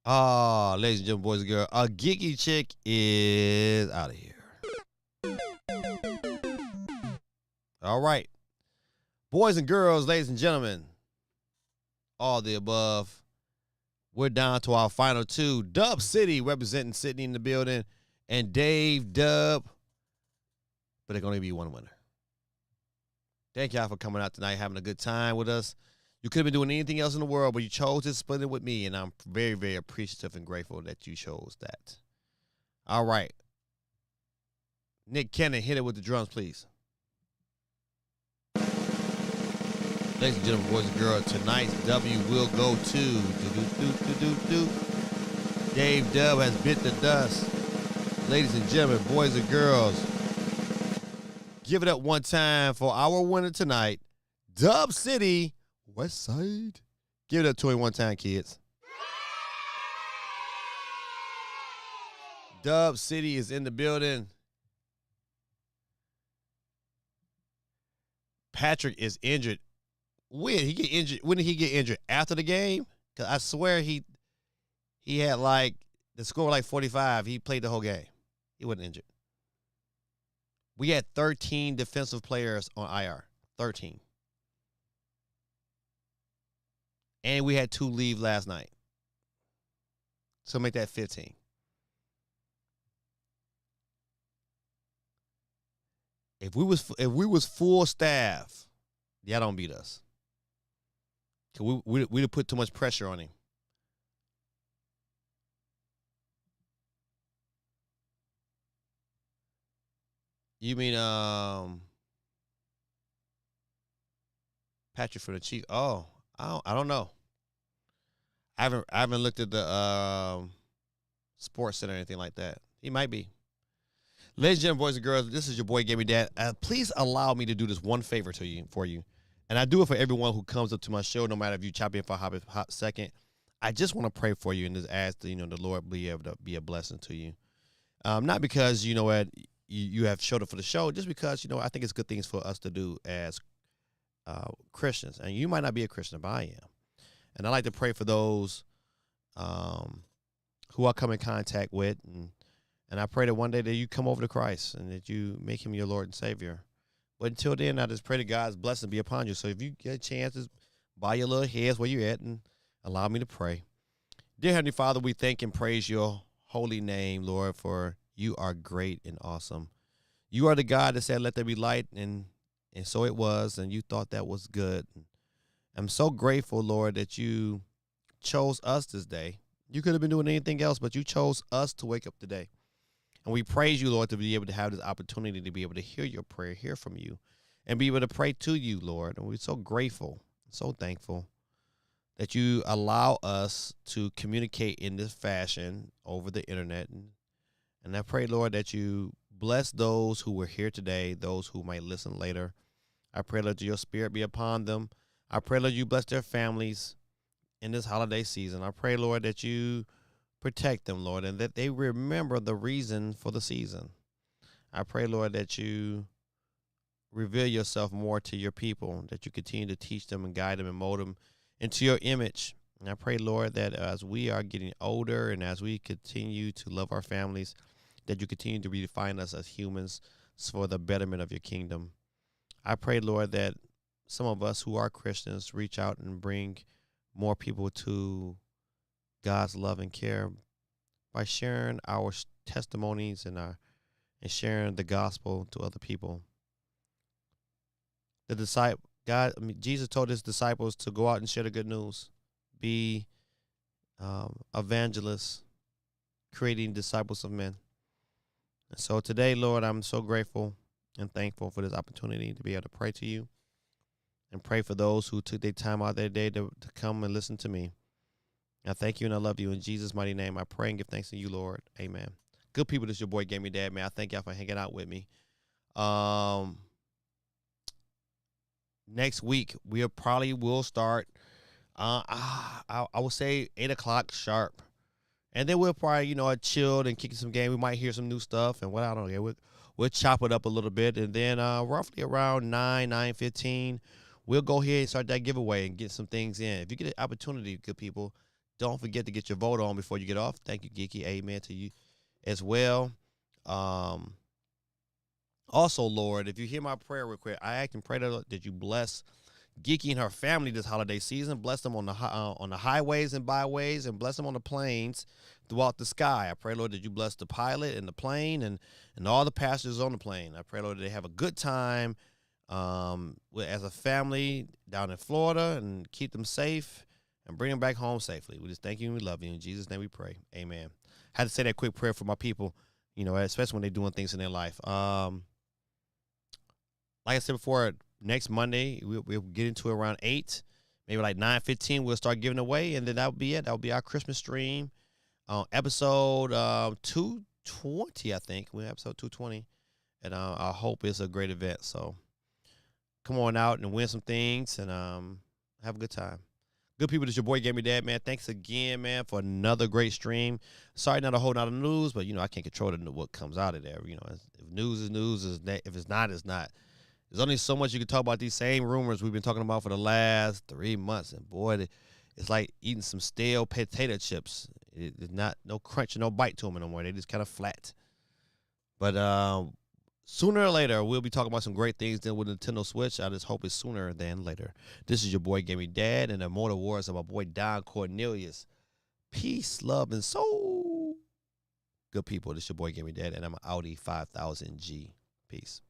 Ladies and gentlemen, boys and girls, A Geeky Chick is out of here. All right. Boys and girls, ladies and gentlemen, all the above. We're down to our final 2. Dub City representing Sydney in the building, and Dave Dub. But there's going to be one winner. Thank y'all for coming out tonight, having a good time with us. You could have been doing anything else in the world, but you chose to split it with me, and I'm very, very appreciative and grateful that you chose that. All right. Nick Cannon, hit it with the drums, please. Ladies and gentlemen, boys and girls, tonight's W will go to Dave Dub has bit the dust. Ladies and gentlemen, boys and girls, give it up one time for our winner tonight, Dub City, West Side. Give it up to him one time, kids. Dub City is in the building. Patrick is injured. When he get injured? When did he get injured? After the game? Cause I swear he had like the score like 45. He played the whole game. He wasn't injured. We had 13 defensive players on IR. 13. And we had 2 leave last night. So make that 15. If we was full staff, y'all don't beat us. Cause we'd have put too much pressure on him. You mean Patrick for the Chiefs? Oh, I don't know. I haven't looked at the Sports Center or anything like that. He might be. Ladies and gentlemen, boys and girls, this is your boy Gaming Dad. Please allow me to do this one favor for you. And I do it for everyone who comes up to my show, no matter if you chop in for a hot second. I just want to pray for you and just ask the Lord be able to be a blessing to you. Not because, you know what, you have showed up for the show, just because, I think it's good things for us to do as Christians. And you might not be a Christian, but I am. And I like to pray for those who I come in contact with. And I pray that one day that you come over to Christ and that you make him your Lord and Savior. But until then, I just pray that God's blessing be upon you. So if you get a chance, just bow your little heads where you're at and allow me to pray. Dear Heavenly Father, we thank and praise your holy name, Lord, for you are great and awesome. You are the God that said, let there be light, and so it was, and you thought that was good. I'm so grateful, Lord, that you chose us this day. You could have been doing anything else, but you chose us to wake up today. And we praise you, Lord, to be able to have this opportunity to be able to hear your prayer, hear from you, and be able to pray to you, Lord. And we're so grateful, so thankful that you allow us to communicate in this fashion over the internet. And I pray, Lord, that you bless those who were here today, those who might listen later. I pray, Lord, that your spirit be upon them. I pray, Lord, you bless their families in this holiday season. I pray, Lord, that you protect them, Lord, and that they remember the reason for the season. I pray, Lord, that you reveal yourself more to your people, that you continue to teach them and guide them and mold them into your image. And I pray, Lord, that as we are getting older and as we continue to love our families, that you continue to redefine us as humans for the betterment of your kingdom. I pray, Lord, that some of us who are Christians reach out and bring more people to God's love and care by sharing our testimonies and sharing the gospel to other people. Jesus told his disciples to go out and share the good news, be evangelists, creating disciples of men. And so today, Lord, I'm so grateful and thankful for this opportunity to be able to pray to you and pray for those who took their time out their day to come and listen to me. I thank you and I love you. In Jesus' mighty name, I pray and give thanks to you, Lord. Amen. Good people, this is your boy, Gamey Dad, man. I thank y'all for hanging out with me. Next week, we probably will start, I would say 8 o'clock sharp. And then we'll probably, chill and kick some game. We might hear some new stuff and what I don't know. We'll chop it up a little bit. And then roughly around 9:15, we'll go ahead and start that giveaway and get some things in. If you get an opportunity, good people, don't forget to get your vote on before you get off. Thank you, Geeky. Amen to you as well. Also, Lord, if you hear my prayer request, I ask and pray that you bless Geeky and her family this holiday season. Bless them on the highways and byways, and bless them on the planes throughout the sky. I pray, Lord, that you bless the pilot and the plane and all the passengers on the plane. I pray, Lord, that they have a good time as a family down in Florida, and keep them safe and bring them back home safely. We just thank you and we love you. In Jesus' name we pray. Amen. I had to say that quick prayer for my people, especially when they're doing things in their life. Like I said before, next Monday, we'll get into it around 8, maybe like 9:15, we'll start giving away, and then that'll be it. That'll be our Christmas stream. Episode 220, I think. We're episode 220, and I hope it's a great event. So come on out and win some things and have a good time. Good people, this is your boy, Gamey Dad, man. Thanks again, man, for another great stream. Sorry, not a whole lot of news, but, I can't control what comes out of there. If news is news, if it's not, it's not. There's only so much you can talk about these same rumors we've been talking about for the last 3 months. And, boy, it's like eating some stale potato chips. It's not no crunch and no bite to them no more. They just kind of flat. But sooner or later, we'll be talking about some great things then with Nintendo Switch. I just hope it's sooner than later. This is your boy, Gamey Dad, and the Immortal Wars of my boy, Don Cornelius. Peace, love, and soul. Good people, this is your boy, Gamey Dad, and I'm an Audi 5000G. Peace.